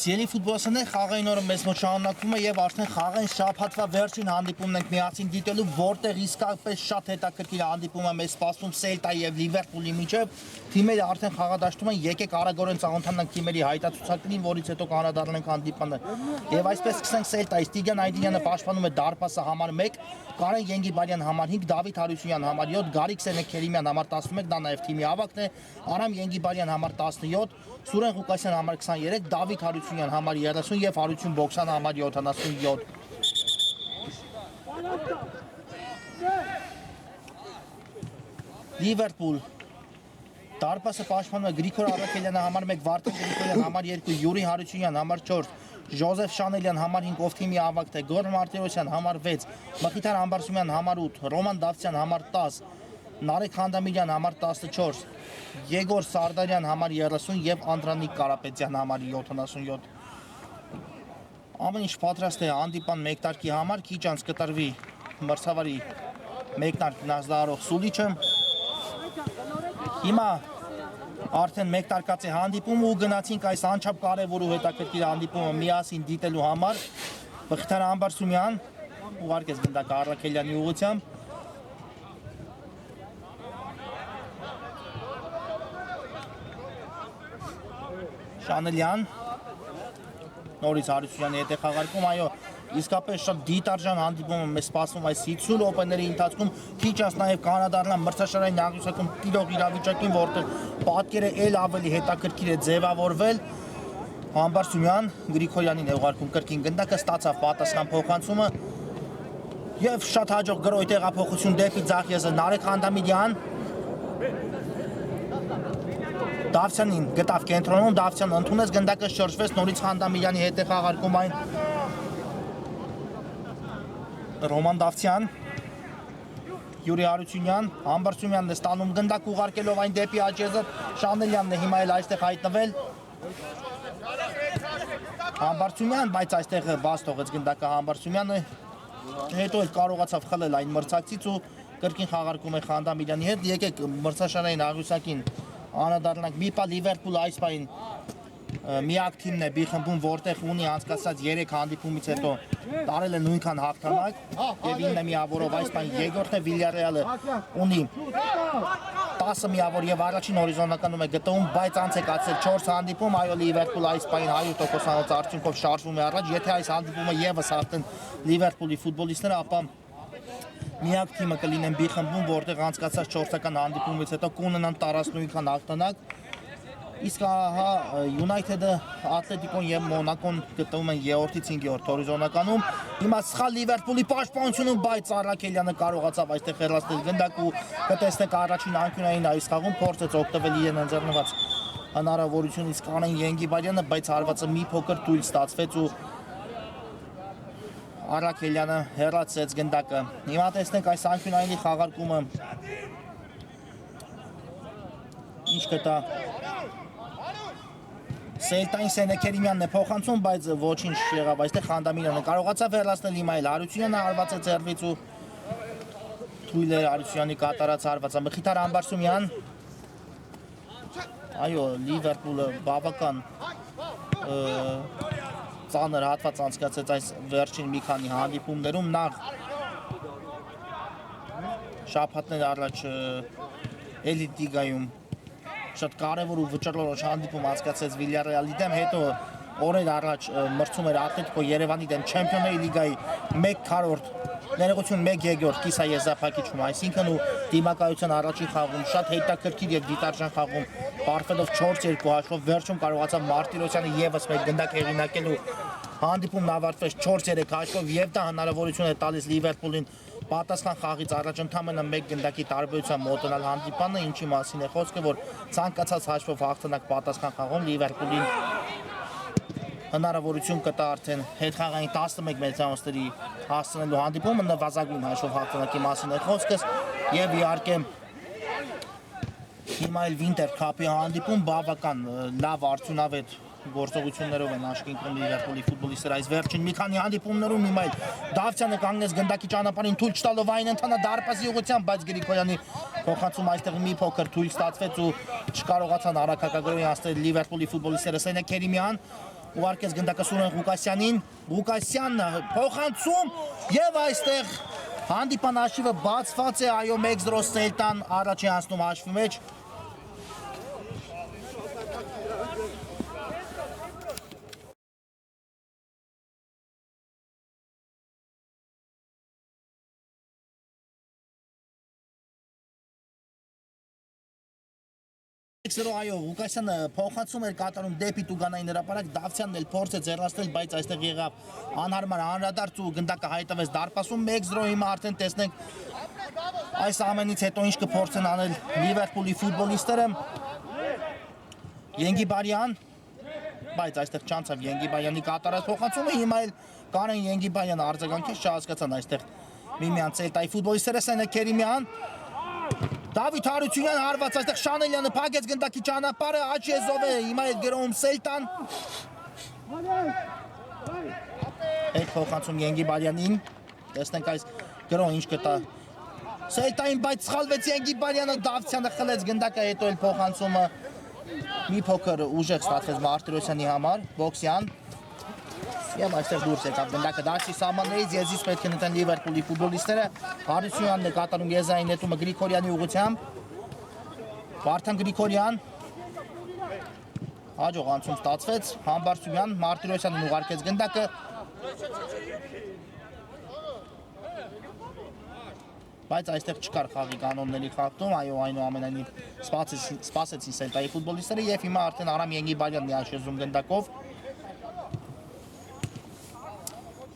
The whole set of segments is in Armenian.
Սիրելի ֆուտբոլիստներ, խաղային օրը մեզ մոտ շարունակվում է եւ արդեն խաղային շաբաթվա վերջին հանդիպումն ենք միասին դիտելու, որտեղ իսկապես շատ հետաքրքիր հանդիպում է մեզ սպասվում Սելտա եւ Լիվերպուլի միջեւ։ Թիմերը արդեն խաղադաշտում են, եկեք արագորեն ծանոթանանք թիմերի հայտարարություններին, որից հետո կանադառնանք հանդիպանը։ Եվ այսպես սկսենք Սելտայից։ Տիգրան Այդինյանը պաշտպանում է դարպասը համար 1, Կարեն Ենգիբարյան համար 5, Դավիթ Հարությունյան համար 7, Գարիկ Սենեքերիմյան համար 11, դա նաեւ թիմի ավագն է, Արամ Ենգիբարյան համար 17, Սուրեն Ղուկասյան համար 23, Դավիթ Հարությունյան համար 30 եւ Հարություն Բոքսյան համար 77։ Լիվերպուլ դարպասը պաշտպանում է Գրիգոր Արաքելյանը համար 1, Վարդան Գրիգորյան համար 2, Յուրի Հարությունյան համար 4, Ժոզեֆ Շանելյան համար 5, ով թիմի ավագ է, Գոր Մարտիրոսյան համար 6, Մխիթար Ամբարսումյան համար 8, Ռոման Դավթյան համար 10, Նարեկ Խանդամիրյան համար 14, Եգոր Սարդարյան համար 30 եւ Անդրանիկ Կարապետյան համար 77։ Ամեն ինչ պատրաստ է հանդիպան մեկնարկի համար, քիչ անց կտրվի մրցավարի մեկնարկ գնահատող Սուլիչը։ Հիմա արդեն մեկնարկած է հանդիպումը ու գնացինք այս անչափ կարևոր ու հետաքրքիր հանդիպումը միասին դիտելու համար։ Մխիթար Ամբարսումյան ուղարկեց գնդակ Արաքելյանի ուղղությամբ։ Շանելյան նորից Հարությունյանի հետ է խաղարկում, այո, իսկապես շատ դիտարժան հանդիպում է մեզ սպասվում այս 50 րոպեների ընթացքում, քիչ անց նաև կանադառնան մրցաշարային աղյուսակում տիրող իրավիճակին, որտեղ պատկերը ել ավելի հետաքրքիր է ձևավորվել։ Ամբարսումյան Գրիգորյանին է ուղարկում կրկին գնդակը, ստացավ պատասխան փոխանցումը եւ շատ հաջող գրոհի տեղափոխություն դեպի ձախ եզը Նարեկ Խանդամիրյան Դավթյանին գտավ կենտրոնում, Դավթյանը ընդունեց գնդակը, շրջվեց, նորից Խանդամիրյանի հետ է խաղարկում այն Ռոման Դավթյան, Յուրի Հարությունյան, Ամբարսումյանն է ստանում գնդակ ուղարկելով այն դեպի աճեզը, Շանելյանն է հիմա էլ այստեղ հայտնվել, Ամբարսումյան, բայց այստեղ բաց թողեց գնդակը Ամբարսումյանը, հետո էլ կարողացավ խլել այն մրցակցից ու կրկին խաղարկում է Խանդամիրյանի հետ, եկեք մրցաշարային աղյուսակին անդրադառնանք։ Մի պա Լիվերպուլը այս պահին միակ թիմն է B խմբում, որտեղ ունի անցկացած 3 հանդիպումից հետո տարել է նույնքան հաղթանակ եւ 9 միավորով այս պահին երկրորդն է Վիլյարեալը ունի 10 միավոր եւ առաջին հորիզոնականում է գտնվում, բայց անց է կացել 4 հանդիպում, այո Լիվերպուլը այս պահին 100%-անոց արդյունքով շարժվում է առաջ, եթե այս հանդիպումը եւս հաղթեն Լիվերպուլի ֆուտբոլիստները, ապա միակ թիմը կլինեն B խմբում, որտեղ անցկացած 4-ական հանդիպումից հետո կունենան 49 հաղթանակ, իսկ ահա Յունայթեդը, Ատլետիկոն եւ Մոնակոն գտնվում են 3-ից 5-րդ հորիզոնականում։ Հիմա սխալ Լիվերպուլի պաշտպանությունում, բայց Արաքելյանը կարողացավ այստեղ հեռացնել գնդակ ու կտեսնեք առաջին անկյունային այս խաղում փորձեց օգտվել իրեն ընձեռնված հնարավորությունից Կարեն Ենգիբարյանը, բայց հարվածը մի փոքր թույլ ստացվեց ու Արաքելյանը հեռացեց գնդակը։ Հիմա տեսնենք այս անկյունայինի խաղարկումը ինչ կտա։ Սելտային Սենեքերիմյանն է փոխանցում, բայց ոչինչ եղավ այստեղ Խանդամիրյանը կարողացավ հեռացնել հիմա էլ Հարությունյանը հարվածը ձեռվից ու թույլ էր Հարությունյանի կատարած հարվածը։ Մխիթար Ամբարսումյան, այո, Լիվերպուլը բավական ծանր հատված անցկացեց այս վերջին մի քանի հանդիպումներում, նախ շաբաթներ առաջ Էլիտ լիգայում շատ կարևոր ու վճռորոշ հանդիպում անցկացեց Վիլյարեալի դեմ, հետո օրեր առաջ մրցում էր Ատլետիկո Երևանի դեմ Չեմպիոնների լիգայի 1/4 ներողություն 1/2 կիսաեզրափակիչում, այսինքն ու դիմակայության առաջին խաղում շատ հետաքրքիր եւ դիտարժան խաղում պարֆելով 4-2 հաշվով վերջում կարողացավ Մարտիրոսյանը եւս մեկ գնդակ հեղինակել ու հանդիպումն ավարտվեց 4-3 հաշվով եւ դա հնարավորություն է տալիս Լիվերպուլին պատասխան խաղից առաջ ընդամենը 1 գնդակի տարբերությամբ մոտենալ հանդիպանը, ինչի մասին է խոսքը, որ ցանկացած հաշվով հաղթանակ պատասխան խաղում Լիվերպուլին հնարավորություն կտա արդեն հետխաղային 11 մեծամասների հասցնելու հանդիպումը, նվազագույն հաշվով հաղթանակի մասին է խոսքս եւ իհարկե հիմա էլ Վինտեր քափի հանդիպում բավական լավ արդյունավետ գործողություններով են աչքի ընկնում Լիվերպուլի ֆուտբոլիստները այս վերջին մի քանի հանդիպումներում, հիմա էլ Դավթյանը կանգնեց գնդակի ճանապարհին թույլ չտալով այն ընթանա դարպասի ուղղությամբ, բայց Գրիգորյանի փոխանցում այստեղ մի փոքր թույլ ստացվեց ու չկարողացան արագակագրոյի հասնել Լիվերպուլի ֆուտբոլիստները Սենեքերիմյան ուղարկեց գնդակը Սուրեն Ղուկասյանին, Ղուկասյանն փոխանցում եւ այստեղ հանդիպան հաշիվը բացված է, այո 1-0 Սելտան առաջի անցնում հաշվի մեջ։ Այո, Ղուկասյանը փոխանցում էր կատարում դեպի Տուգանային հրապարակ, Դավթյանն էլ փորձեց հեռացնել, բայց այստեղ եղավ անհարմար անդրադարձ ու գնդակը հայտնվեց դարպասում 1-0 հիմա արդեն տեսնենք այս ամենից հետո ինչ կփորձեն անել Լիվերպուլի ֆուտբոլիստները։ Ենգիբարյան, բայց այստեղ չանցավ Ենգիբարյանի կատարած փոխանցումը, հիմա էլ Կարեն Ենգիբարյանը արձագանքեց, չհասկացան այստեղ միմյանց Սելտայի ֆուտբոլիստները, Սենե Քերիմյան Դավիթ Հարությունյան հարված այստեղ Շանելյանը փակեց գնդակի ճանապարհը, Աչեզով է հիմա էլ գրոհում Սելտան։ Այդ փոխանցում Ենգիբարյանին, տեսնենք այս գրոհը ինչ կտա Սելտային, բայց սխալվեց Ենգիբարյանը, Դավթյանը խլեց գնդակը, հետո էլ փոխանցումը մի փոքր ուժեղ ստացվեց Մարտիրոսյանի համար, Բոքսյան եւ այստեղ դուրս եկավ գնդակը դաշտի սահմաններից, եզից պետք է նետեն Լիվերպուլի ֆուտբոլիստները, Հարությունյանն է կատարում եզային նետումը Գրիգորյանի ուղղությամբ, Վարդան Գրիգորյան, հաջող անցում ստացվեց, Համբարձումյան, Մարտիրոսյանն ուղարկեց գնդակը, բայց այստեղ չկար խաղի կանոնների խախտում, այո այնուամենայնիվ սպասեցին Սելտայի ֆուտբոլիստները եւ հիմա արդեն Արամ Ենգիբարյանն է աշեզում գնդակով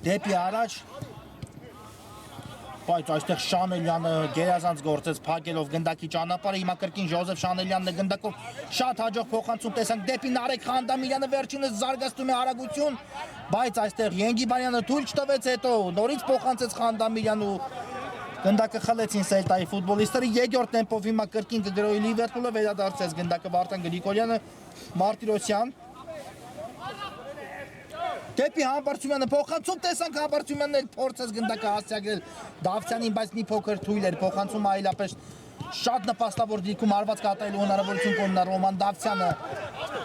դեպի առաջ, բայց այստեղ Շանելյանը գերազանց գործեց փակելով գնդակի ճանապարհը, հիմա կրկին Ժոզեֆ Շանելյանն է գնդակով շատ հաջող փոխանցում տեսանք դեպի Նարեկ Խանդամիրյանը, վերջինս զարգացնում է արագություն, բայց այստեղ Ենգիբարյանը թույլ չտվեց, հետո նորից փոխանցեց Խանդամիրյան ու գնդակը խլեցին Սելտայի ֆուտբոլիստները, երկրորդ տեմպով հիմա կրկին կգրոհի Լիվերպուլը, վերադարձեց գնդակը Վարդան Գրիգորյանը, Մարտիրոսյան Դեպի Համբարձումյանը փոխանցում տեսանք Համբարձումյանն էլ փորձեց գնդակը հասցեագրել Դավթյանին, բայց մի փոքր թույլ էր փոխանցումը այլապես շատ նպաստավոր դիրքում արված կատարելու հնարավորություն կունենա Ռոման Դավթյանը։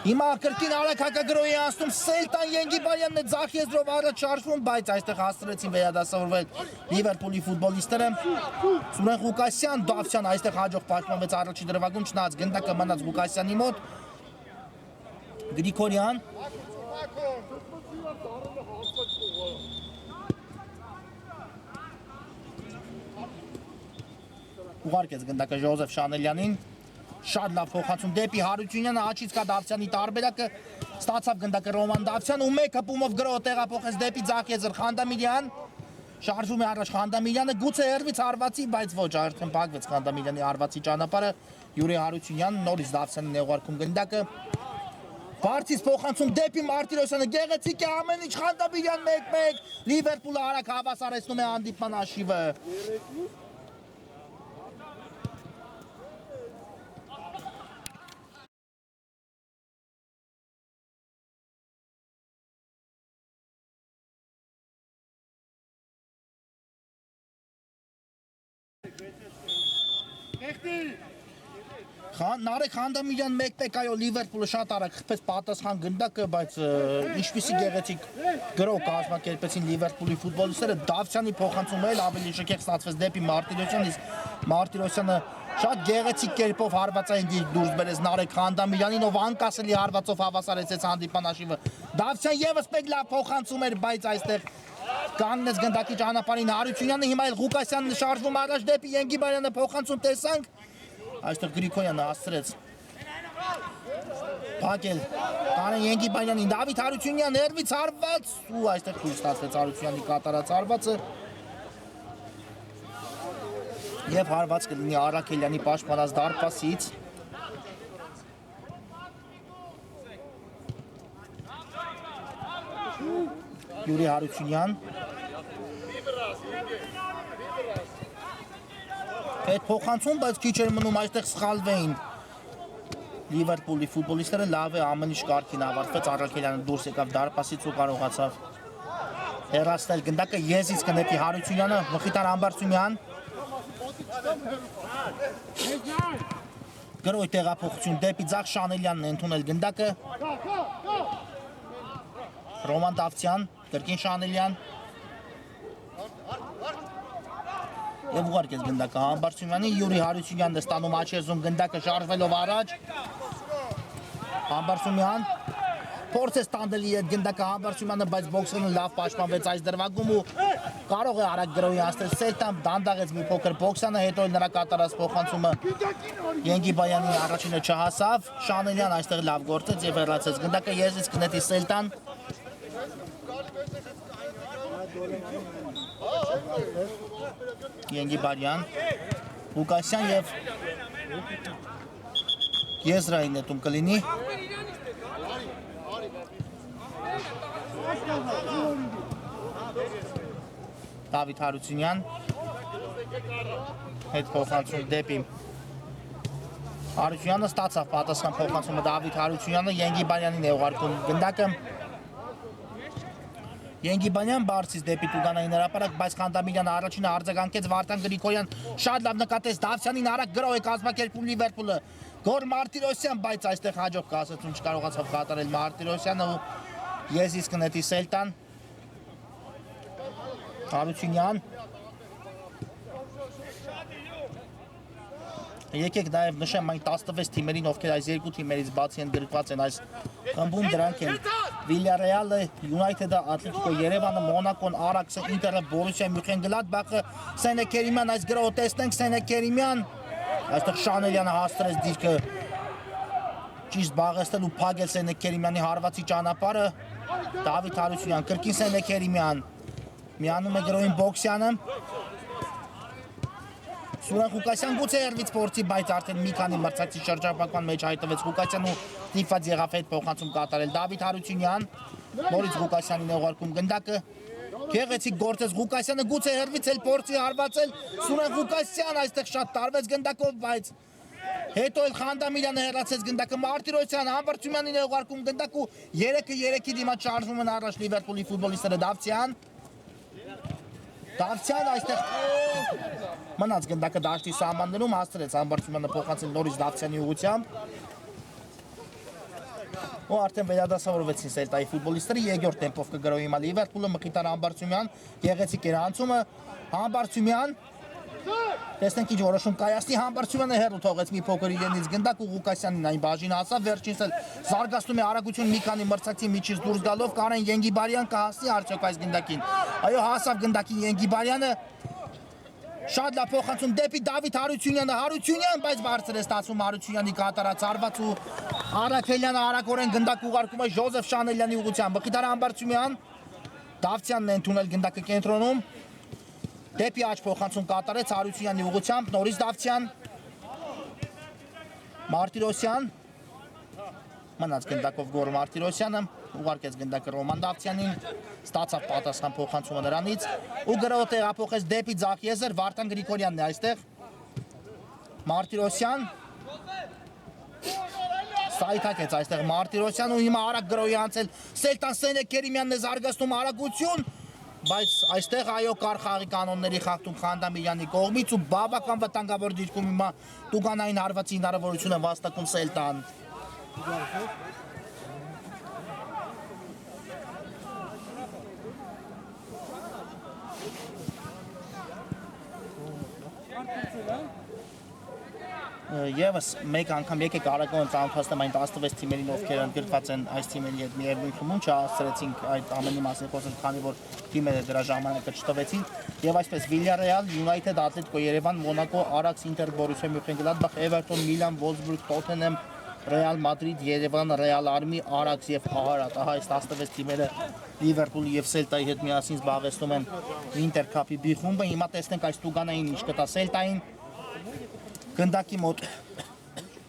Հիմա կրկին արագ հակագրոհի անցնում Սելտան Ենգիբարյանն է ձախ եզրով առաջ շարժվում, բայց այստեղ հասցրեցին վերադասավորվել Լիվերպուլի ֆուտբոլիստները։ Սուրեն Ղուկասյան, Դավթյան այստեղ հաջող պաշտպանվեց առաջի դրվագում, չնայած գնդակը մնաց Ղուկասյանի մոտ։ Գրիգորյան ուղարկեց գնդակը Ժոզեֆ Շանելյանին, շատ լավ փոխանցում դեպի Հարությունյանը, աչից կա Դավթյանի տարբերակը, ստացավ գնդակը Ռոման Դավթյան ու մեկ հպումով գրոհ տեղափոխեց դեպի ձախ եզր Խանդամիրյան, շարժում է առաջ Խանդամիրյանը, գուցե հեռվից հարվածի, բայց ոչ, արդեն փակվեց Խանդամիրյանի հարվածի ճանապարհը, Յուրի Հարությունյանն նորից Դավթյանին է ուղարկում գնդակը, Բարձից փոխանցում դեպի Մարտիրոսյանը, գեղեցիկ է ամեն ինչ, Խանդամիրյան 1-1, Լիվերպուլը արագ հավասարեցնում է հանդիպման հաշիվը։ Նարեկ Խանդամիրյան 1-1, այո Լիվերպուլը շատ արագ խփեց պատասխան գնդակը, բայց ինչպիսի գեղեցիկ գրոհ կազմակերպեցին Լիվերպուլի ֆուտբոլիստները, Դավթյանի փոխանցումը էլ ավելի շքեղ ստացվեց դեպի Մարտիրոսյան, իսկ Մարտիրոսյանը շատ գեղեցիկ կերպով հարվածային դիրք դուրս բերեց Նարեկ Խանդամիրյանին, ով անկասելի հարվածով հավասարեցեց հանդիպան հաշիվը։ Դավթյան եւս մեկ լավ փոխանցում էր, բայց այստեղ կանգնեց գնդակի ճանապարհին Հարությունյանը, հիմա էլ Ղուկասյանն շարժվում առաջ դեպի Ենգիբարյանը փոխանցում տեսանք, այստեղ Գրիգորյանը հասցրեց փակել Կարեն Ենգիբարյանին, Դավիթ Հարությունյան հեռվից հարված ու այստեղ թույլ ստացվեց Հարությունյանի կատարած հարվածը եւ հարված կլինի Արաքելյանի պաշտպանած դարպասից։ Յուրի Հարությունյան Այդ փոխանցում, բայց քիչ էր մնում այստեղ սխալվեին Լիվերպուլի ֆուտբոլիստները, լավ է ամեն ինչ կարգին ավարտվեց, Արաքելյանը դուրս եկավ դարպասից ու կարողացավ հեռացնել գնդակը, եզից կնետի Հարությունյանը, Մխիթար Համբարձումյան գրոհի տեղափոխություն դեպի ձախ Շանելյանն է ընդունել գնդակը Ռոման Դավթյան, կրկին Շանելյան։ Եվ ուղարկեց գնդակը Համբարձումյանի, Յուրի Հարությունյանն է ստանում աչեզում գնդակը շարժվելով առաջ։ Համբարձումյան փորձ է ստանդելի այդ գնդակը Համբարձումյանը, բայց բոքսերը լավ պաշտպանվեց այս դրվագում ու կարող է արագ գրոհի անցնել Սելտան, դանդաղեց մի փոքր բոքսանը, հետո նրա կատարած փոխանցումը Ենգիբայանի առաջինը չհասավ, Շանելյան այստեղ լավ գործեց եւ հեռացեց գնդակը եզրից կնետի Սելտան։ Ենգիբարյան, Ղուկասյան եւ Եզրայի նետում կլինի։ Դավիթ Հարությունյան հետ փոխանցում դեպի Հարությունյանը ստացավ պատասխան փոխանցումը Դավիթ Հարությունյանը Ենգիբարյանին է ուղարկում գնդակը Ենգիբանյան բարձից դեպի Տուգանային հրապարակ, բայց Խանդամիրյանը առաջինը արձագանքեց Վարդան Գրիգորյան շատ լավ նկատեց Դավթյանին արագ գրոհ է կազմակերպում Լիվերպուլը Գոր Մարտիրոսյան, բայց այստեղ հաջող կասեցում չկարողացավ կատարել Մարտիրոսյանը ու եզից կնետի Սելտան Հարությունյան Եկեք նաև նշեմ այն 16 թիմերին, ովքեր այս երկու թիմերից բացի ընդգրկված են այս խմբում, դրանք են Վիլյարեալը, Յունայթեդը, Ատլետիկո Երևանը, Մոնակոն, Արաքսը, Ինտերը, Բորուսիա Մյունխենգլադբախը, Սենե Քերիմյան, այս գրոհը տեսնենք Սենե Քերիմյան, այստեղ Շանելյանը հաստրեց դիրքը ճիշտ բաղեցնել ու փակել Սենե Քերիմյանի հարվածի ճանապարհը, Դավիթ Հարությունյան, կրկին Սենե Քերիմյան, միանում է գրոհին Բոքսյանը Սուրեն Ղուկասյան գուցե երվից փորձի, բայց արդեն մի քանի մրցակցի շրջափակման մեջ հայտնվեց Ղուկասյան ու ստիպված եղավ հետ փոխանցում կատարել Դավիթ Հարությունյան, նորից Ղուկասյանին է ուղարկում գնդակը, գեղեցիկ գործեց Ղուկասյանը, գուցե երվից էլ փորձի հարվածել Սուրեն Ղուկասյան, այստեղ շատ տարվեց գնդակով, բայց հետո էլ Խանդամիրյանը հեռացեց գնդակը Մարտիրոսյան, Համբարձումյանին է ուղարկում գնդակ ու 3-3-ի դիմաց շարժվում են առաջ Լիվերպուլի ֆուտբոլիստները Դավթյան այստեղ մնաց գնդակը դաշտի սահմաններում հաստրեց Համբարձումյանը փոխանցել նորից Դավթյանի ուղղությամբ ու արդեն վերադասավորվեցին Սելտայի ֆուտբոլիստները երկրորդ տեմպով կգրոհի հիմա Լիվերպուլը Մխիթար Համբարձումյան գեղեցիկ էր անցումը Համբարձումյան տեսնենք ինչ որոշում կայացնի Համբարձումյանը հեռու թողեց մի փոքր իրենից գնդակ ու Ղուկասյանին այն բաժին հասավ վերջինս էլ զարգացնում է արագություն մի քանի մրցակցի միջից դուրս գալով Կարեն Ենգիբարյան կհասնի արդյոք այս գնդակին այո հասավ գնդակին Ենգիբարյանը շատ լավ փոխանցում դեպի Դավիթ Հարությունյանը Հարությունյան բայց բարձր է ստացվում Հարությունյանի կատարած արված ու Արաքելյանը արագորեն գնդակ ուղարկում է Ժոզեֆ Շանելյանի ուղղությամբ Մխիթար Համբարձումյան Դավթյանն է ընդունել գնդակը կենտրոնում Դեպի աջ փոխանցում կատարեց Հարությունյանի ուղղությամբ, նորից Դավթյան, Մարտիրոսյան, մնաց գնդակով Գոր Մարտիրոսյանը, ուղարկեց գնդակը Ռոման Դավթյանին, ստացավ պատասխան փոխանցումը նրանից ու գրոհը տեղափոխեց դեպի ձախ եզր, Վարդան Գրիգորյանն է այստեղ, Մարտիրոսյան, սայթակեց այստեղ Մարտիրոսյան ու հիմա արագ գրոհի անցել Սելտան Սենե Քերիմյանն է զարգացնում արագություն Բայց այստեղ այո կար խաղի կանոնների խախտում Խանդամիրյանի կողմից ու բավական վտանգավոր դիրքում հիմա Տուգանային հարվածի հնարավորությունը վաստակում Սելտան Եվս մեկ անգամ եկեք արագորեն ծանոթացնեմ այն 16 թիմերին, ովքեր ընդգրկված են այս թիմերի հետ միևնույն խմբում, չհասցրեցինք այդ ամենի մասին խոսել, քանի որ թիմերը դրա ժամանակը չտվեցին, եւ այսպես Վիլյարեալ, Յունայթեդ, Ատլետիկո Երևան, Մոնակո, Արաքս, Ինտեր, Բորուսիա Մյունխենգլադբախ, Էվերտոն, Միլան, Վոլսբուրգ, Թոթենհեմ, Ռեալ Մադրիդ, Երևան, Ռեալ Արմի, Արաքս եւ Արարատ, ահա այս 16 թիմերը Լիվերպուլի եւ Սելտայի հետ միասին զբաղեցնում են Ինտերքափի B խումբը, հիմա տեսնենք այս Տուգանային ինչ կտա Սելտային Գնդակի մոտ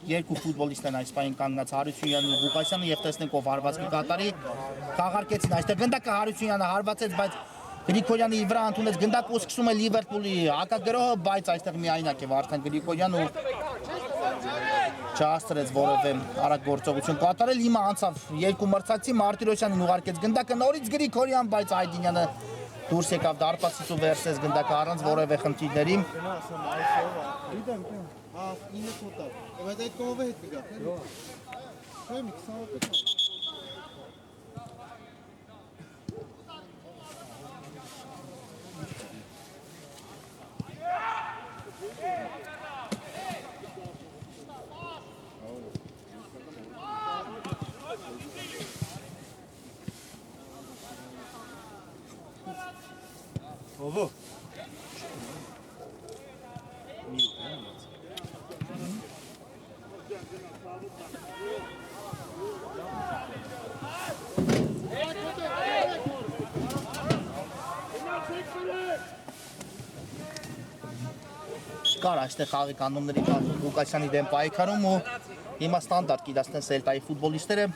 երկու ֆուտբոլիստ են այս պահին կանգնած Հարությունյանն ու Ղուկասյանը եւ տեսնենք ով հարված կկատարի Խաղարկեցին այստեղ գնդակը Հարությունյանը հարվածեց բայց Գրիգորյանի վրա ընդունեց գնդակը ու սկսում է Լիվերպուլի հակագրոհը բայց այստեղ միայնակ է Վարդան Գրիգորյանը ու չհասցրեց որևէ արագ գործողություն կատարել հիմա անցավ երկու մրցակցի Մարտիրոսյանին ուղարկեց գնդակը նորից Գրիգորյան բայց Այդինյանը դուրս եկավ դարպասից ու վերցրեց գնդակը առանց որևէ խնդիրների Ովո։ Կար այստեղ խաղի կանոնների Ղուկասյանի դեմ պայքարում ու հիմա ստանդարտ կիրացնեն Սելտայի ֆուտբոլիստները։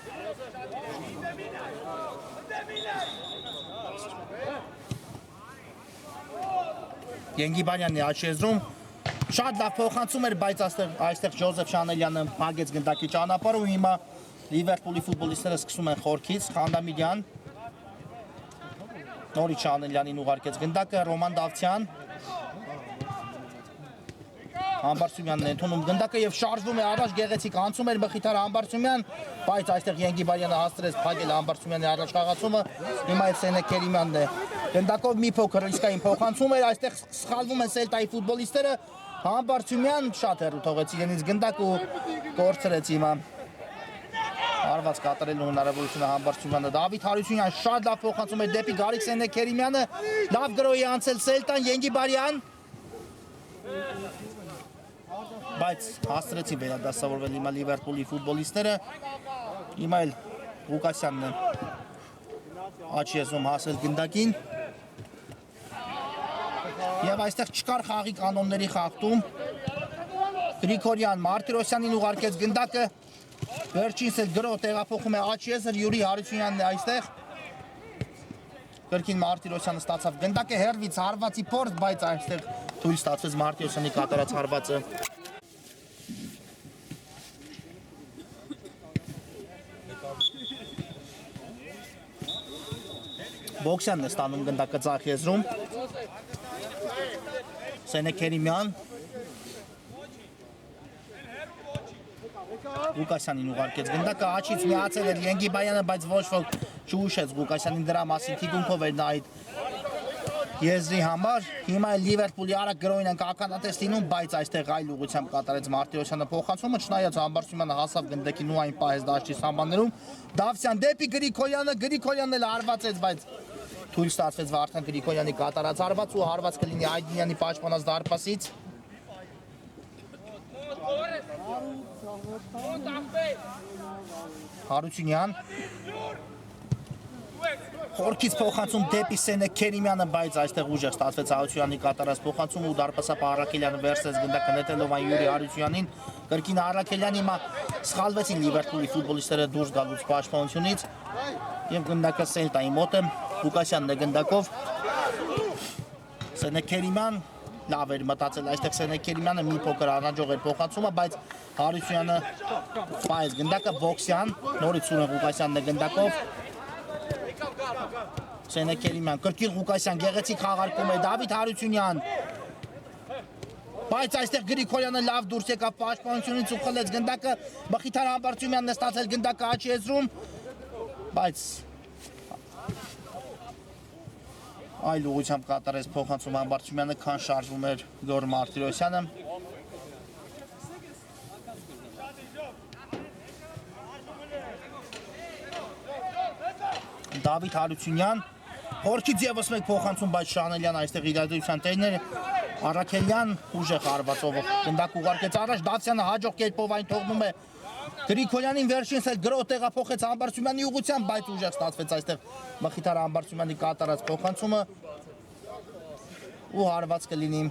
Ենգիբարյանն է աչքի եզրում, շատ լավ փոխանցում էր, բայց այստեղ Ջոզեֆ Շանելյանը փակեց գնդակի ճանապարհը ու հիմա Լիվերպուլի ֆուտբոլիստները սկսում են խորքից, Խանդամիրյան նորից Շանելյանին ուղարկեց գնդակը, Ռոման Դավթյան Համբարձումյանն է ընդունում գնդակը եւ շարժվում է առաջ, գեղեցիկ անցում էր Մխիթար Համբարձումյան, բայց այստեղ Ենգիբարյանը հաստրեց փակել Համբարձումյանի առաջ խաղացումը, հիմա էլ Սենե Քերիմյանն է գնդակով մի փոքր ռիսկային փոխանցում էր, այստեղ սխալվում են Սելտայի ֆուտբոլիստները, Համբարձումյան շատ հեռու թողեց իրենից գնդակ ու կորցրեց հիմա Արված կատարելու հնարավորությունը Համբարձումյանը, Դավիթ Հարությունյան շատ լավ փոխանցում էր դեպի Գարիկ Սենե Քերիմյանը, լավ գրոհի անցել Սելտան, Ենգիբարյան բայց հաստրեցին վերադասավորվել հիմա Լիվերպուլի ֆուտբոլիստները, հիմա էլ Ղուկասյանն է աչքի եզրում հասել գնդակին եւ այստեղ չկար խաղի կանոնների խախտում, Գրիգորյան Մարտիրոսյանին ուղարկեց գնդակը, վերջինս էլ գրող տեղափոխում է աչքի եզր, Յուրի Հարությունյանն է այստեղ, կրկին Մարտիրոսյանը ստացավ գնդակը, հերվից հարվածի փորձ, բայց այստեղ թույլ ստացվեց Մարտիրոսյանի կատարած հարվածը Բոքսյանն է ստանում գնդակը ձախ եզրում Սենե Քերիմյան Ղուկասյանին ուղարկեց գնդակը աչից միացել էր Ենգիբարյանը, բայց ոչ ոք չուշեց Ղուկասյանին դրա մասին թիկունքով էր նա այդ եզրի համար, հիմա էլ Լիվերպուլի արագ գրոհին են ականատես լինում, բայց այստեղ այլ ուղղությամբ կատարեց Մարտիրոսյանը փոխանցումը, չնայած Համբարձումյանը հասավ գնդակին ու այն պահեց դաշտի սահմաններում, Դավթյան դեպի Գրիգորյանն էլ հարվածեց, բայց թույլ ստացվեց Վարդան Գրիգորյանի կատարած հարված ու հարված կլինի Այդնյանի պաշտպանած դարպասից Հարությունյան Խորքից փոխանցում դեպի Սենե Քերիմյանը, բայց այստեղ ուժեղ ստացվեց Հարությունյանի կատարած փոխանցումը ու դարպասապ Արաքելյանը վերցրեց գնդակը նետելով այն Յուրի Հարությունյանին, կրկին Արաքելյան հիմա սխալվեցին Լիվերպուլի ֆուտբոլիստները դուրս գալուց պաշտպանությունից եւ գնդակը Սելտայի մոտ է, Ղուկասյանն է գնդակով, Սենե Քերիմյան լավ էր մտածել այստեղ Սենե Քերիմյանը մի փոքր առանջող էր փոխանցումը, բայց Հարությունյանը պայեց գնդակը, Բոքսյան, նորից Սուրեն Ղուկասյանն է գնդակով Սենե Քերիմյան, կրկին Ղուկասյան, գեղեցիկ խաղարկում է Դավիթ Հարությունյան բայց այստեղ Գրիգորյանը լավ դուրս եկավ պաշտպանությունից ու խլեց գնդակը, Մխիթար Համբարձումյանն է ստացել գնդակը աչքի եզրում, բայց այլ ուղղությամբ կատարեց փոխանցում Համբարձումյանը, քան շարժվում էր Գոր Մարտիրոսյանը Դավիթ Հարությունյան Խորքից ևս մեկ փոխանցում, բայց Շանելյան այստեղ իրադարձության տերն էր Արաքելյան ուժեղ հարվածով գնդակ ուղարկեց առաջ, Դավթյանը հաջող կերպով այն թողնում է Գրիգորյանին, վերջինս էլ գրող տեղափոխեց Համբարձումյանի ուղղությամբ, բայց ուժեղ ստացվեց այստեղ Մխիթար Համբարձումյանի կատարած փոխանցումը ու հարված կլինի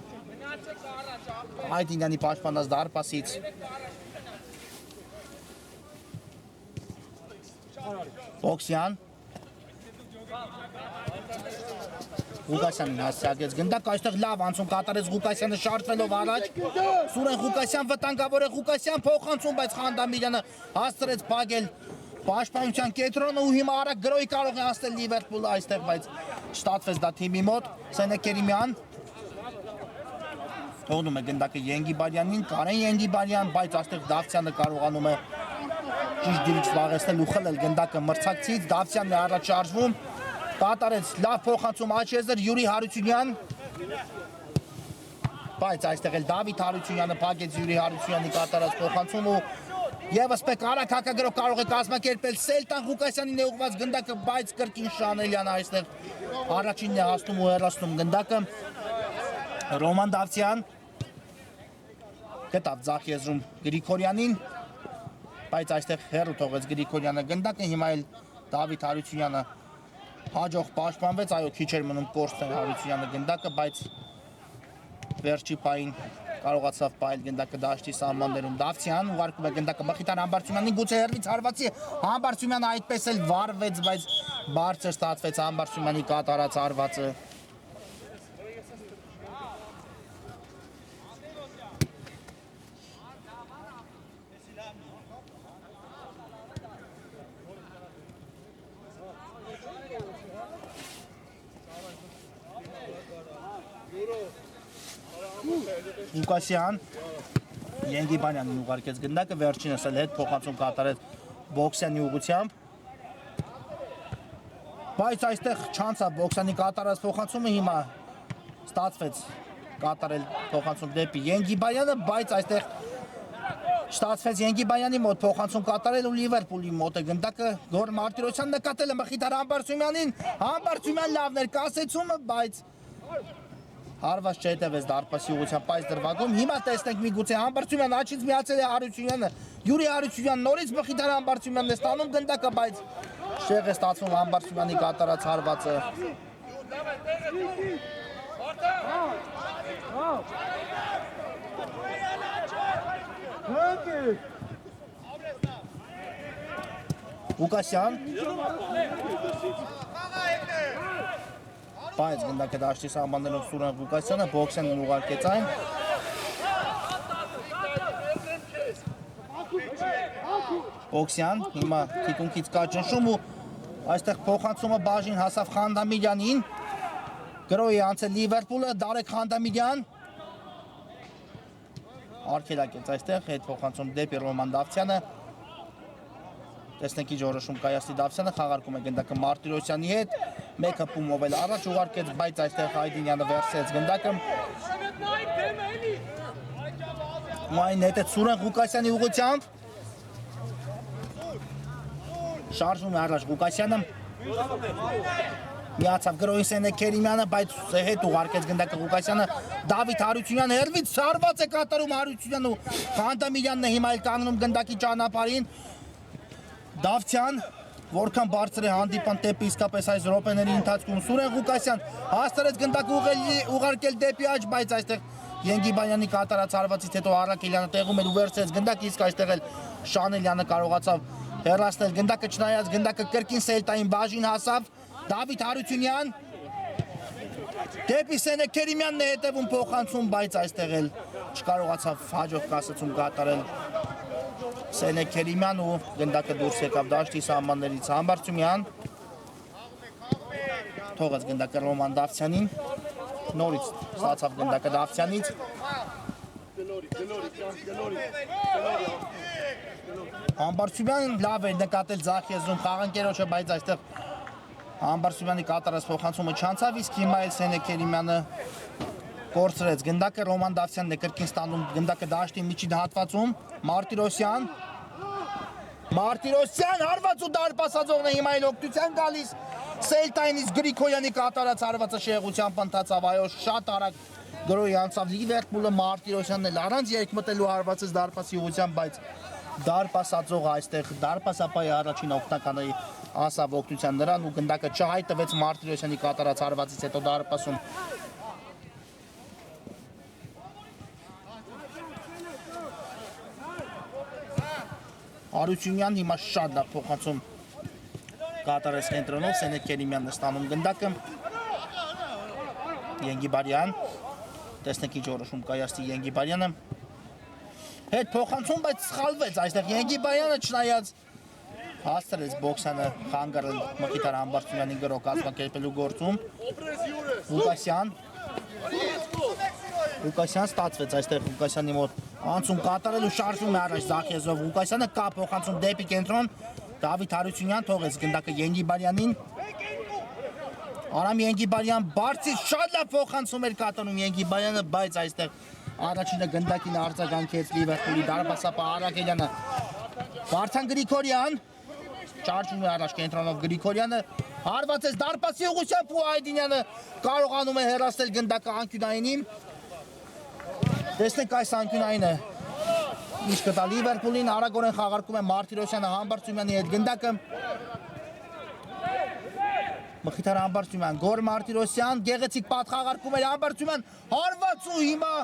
Այդինյանի պաշտպանած դարպասից Բոքսյան Ղուկասյանին հասցեակեց գնդակ, այստեղ լավ անցում կատարեց Ղուկասյանը շարժվելով առաջ, Սուրեն Ղուկասյան վտանգավոր է Ղուկասյան փոխանցում, բայց Խանդամիրյանը հասցրեց փակել պաշտպանության կենտրոնը ու հիմա արագ գրոհի կարող է հասնել Լիվերպուլը այստեղ, բայց չստացվեց դա թիմի մոտ, Սենե Քերիմյան թողնում է գնդակը Ենգիբարյանին, Կարեն Ենգիբարյան, բայց այստեղ Դավթյանը կարողանում է ճիշտ դիրք զբաղեցնել ու խլել գնդակը մրցակցից, Դավթյանն է առաջ շարժվում Կատարեց լավ փոխանցում աչքի եզր Յուրի Հարությունյան բայց այստեղ էլ Դավիթ Հարությունյանը փակեց Յուրի Հարությունյանի կատարած փոխանցում ու Եվս պետք արագ հակագրով կարող է կազմակերպել Սելտան Ղուկասյանին է ուղղված գնդակը, բայց կրկին Շանելյանը այստեղ առաջինն է հասնում ու հեռացնում գնդակը։ Ռոման Դավթյան գտավ ձախ եզրում Գրիգորյանին, բայց այստեղ հեռու թողեց Գրիգորյանը գնդակը, հիմա էլ Դավիթ Հարությունյանը հաջող պաշտպանվեց, այո քիչ էր մնում կորցնել Հարությունյանը գնդակը, բայց վերջի պահին կարողացավ պահել գնդակը դաշտի սահմաններում։ Դավթյան ուղարկում է գնդակը Մխիթար Համբարձումյանին, գուցե հեռվից հարվածի Համբարձումյանը այդպես էլ վառվեց, բայց բարձր ստացվեց Համբարձումյանի կատարած հարվածը։ Ղուկասյան Ենգիբանյանին ուղարկեց գնդակը, վերջինս էլ հետ փոխանցում կատարեց Բոքսյանի ուղղությամբ, բայց այստեղ չանցավ Բոքսյանի կատարած փոխանցումը, հիմա ստացվեց կատարել փոխանցում դեպի Ենգիբանյանը, բայց այստեղ ստացվեց Ենգիբանյանի մոտ փոխանցում կատարել ու Լիվերպուլի մոտ է գնդակը, Գոր Մարտիրոսյան նկատել է Մխիթար Համբարձումյանին, Համբարձումյան լավն էր կասեցումը, բայց հարված չհետևեց դարպասի ուղղությամբ այս դրվագում, հիմա տեսնենք միգուցե Համբարձումյան աչից միացել է Հարությունյանը, Յուրի Հարությունյան նորից Մխիթար Համբարձումյանն է ստանում գնդակը, բայց շեղ է ստացվում Համբարձումյանի կատարած հարվածը։ Ղուկասյան բայց գնդակը դաշտի սահմաններով Սուրեն Ղուկասյանը, Բոքսյանին ուղարկեց այն։ Բոքսյան հիմա թիկունքից կա ճնշում ու այստեղ փոխանցումը բաժին հասավ Խանդամիրյանին, գրոյի անցել Լիվերպուլը, Դարեկ Խանդամիրյան արգելակեց այստեղ, հետ փոխանցում դեպի Ռոման Դավթյանը, տեսնենք ինչ որոշում կայացնի Դավթյանը, խաղարկում է գնդակը Մարտիրոսյանի հետ, մեկ հպումով էլ առաջ ուղարկեց, բայց այստեղ Հայդինյանը վերցրեց գնդակը։ Ու այն հետեց Սուրեն Ղուկասյանի ուղղությամբ։ Շարժում է առաջ Ղուկասյանը։ Միացավ գրոյին Սենե Քերիմյանը, բայց հետ ուղարկեց գնդակը Ղուկասյանը, Դավիթ Հարությունյանը հեռվից սարված է կատարում Հարությունյանը ու Խանդամիրյանն է հիմա էլ կանգնում գնդակի ճանապարհին։ Դավթյան որքան բարձր է հանդիպան դեպի իսկապես այս րոպեների ընթացքում Սուրեն Ղուկասյան հաստրեց գնդակը ուղարկել դեպի աջ, բայց այստեղ Ենգիբանյանի կատարած հարվածից հետո Արաքելյանը տեղում էր ու վերցրեց գնդակը, իսկ այստեղ էլ Շանելյանը կարողացավ հեռացնել գնդակը, չնայած գնդակը կրկին Սելտային բաժին հասավ։ Դավիթ Հարությունյան դեպի Սենե Քերիմյանն է հետևում փոխանցում, բայց այստեղ էլ չկարողացավ հաջող կասեցում կատարել Սենե Քերիմյան ու գնդակը դուրս եկավ դաշտի սահմաններից Համբարձումյան թողեց գնդակը Ռոման Դավթյանին, նորից ստացավ գնդակը Դավթյանից, Համբարձումյանն լավ էր նկատել ձախ եզրում խաղընկերոջը, բայց այստեղ Համբարձումյանի կատարած փոխանցումը չանցավ, իսկ հիմա էլ Սենե Քերիմյանը կորցրեց գնդակը, Ռոման Դավթյանն է կրկին ստանում գնդակը դաշտի միջին հատվածում, Մարտիրոսյան հարված ու դարպասածողն է հիմա էլ օգնության գալիս Սելտայինից Գրիգորյանի կատարած հարվածը շեղությամբ ընթացավ, այո շատ արագ գրոյի անցավ Լիվերպուլը, Մարտիրոսյանն էլ առանց երկմտելու հարվածից դարպասի ուղղությամբ, բայց դարպասածողը այստեղ դարպասապայի առաջին օգնականը ասավ օգնության նրան ու գնդակը չհայտվեց Մարտիրոսյանի կատարած հարվածից հետո դարպասում։ Հարությունյան հիմա շատ լավ փոխանցում կատարեց կենտրոնով, Սենե Քերիմյանն է ստանում գնդակը, Ենգիբարյան, տեսնենք ինչ որոշում կայացնի Ենգիբարյանը, հետ փոխանցում, բայց սխալվեց այստեղ Ենգիբարյանը, չնայած հաստրեց Բոքսյանը խանգարել Մխիթար Համբարձումյանին գրող կազմակերպելու գործում, Ղուկասյան ստացվեց այստեղ Ղուկասյանի մոտ անցում կատարելու շարժում է առաջ ձախ եզրով Ղուկասյանը, կա փոխանցում դեպի կենտրոն, Դավիթ Հարությունյան թողեց գնդակը Ենգիբարյանին, Արամ Ենգիբարյան բարձից շատ լավ փոխանցում էր կատարում Ենգիբարյանը, բայց այստեղ առաջինը գնդակին արձագանքեց Լիվերպուլի դարպասապահ Արաքելյանը, Վարդան Գրիգորյան ճարճում է առաջ կենտրոնով Գրիգորյանը հարված է դարպասի ուղղությամբ ու Այդինյանը կարողանում է հեռացնել գնդակը անկյունայինին տեսնենք այս անկյունայինը ինչ կտա Լիվերպուլին արագորեն խաղարկում է Մարտիրոսյանը Համբարձումյանի հետ գնդակը Մխիթար Համբարձումյան Գոր Մարտիրոսյան գեղեցիկ պատ խաղարկում է Համբարձումյան հարված ու հիմա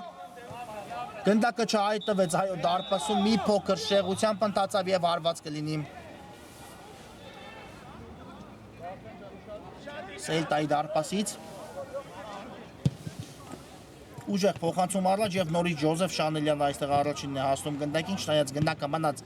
գնդակը չհայտնվեց այո դարպասում մի փոքր շեղությամբ ընթացավ եւ հարված կլինի Սելտայի դարպասից ուժեղ փոխանցում առաջ եւ նորից Ջոզեֆ Շանելյանը այստեղ առաջինն է հասնում գնդակին չնայած գնդակը մնաց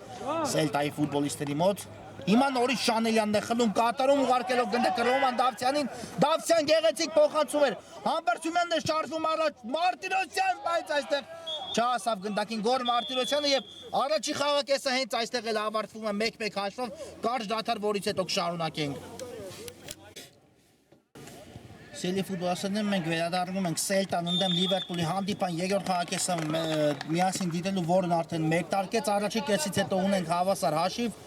Սելտայի ֆուտբոլիստերի մոտ հիմա նորից Շանելյանն է խլում կատարում ուղարկելով գնդակը Ռոման Դավթյանին Դավթյան գեղեցիկ փոխանցում էր Համբարձումյանն է շարժվում առաջ Մարտիրոսյան բայց այստեղ չհասավ գնդակին Գոր Մարտիրոսյանը եւ առաջի խաղակեսը հենց այստեղ էլ ավարտվում է 1-1 հաշվով կարճ դադար որից հետո կշարունակենք Սելի ֆուտբոլիստներն մենք վերադառնում ենք Սելտան ընդդեմ Լիվերպուլի հանդիպան երկրորդ խաղակեսը միասին դիտելու որն արդեն 1 տարկեց առաջի կեսից հետո ունենք հավասար հաշիվ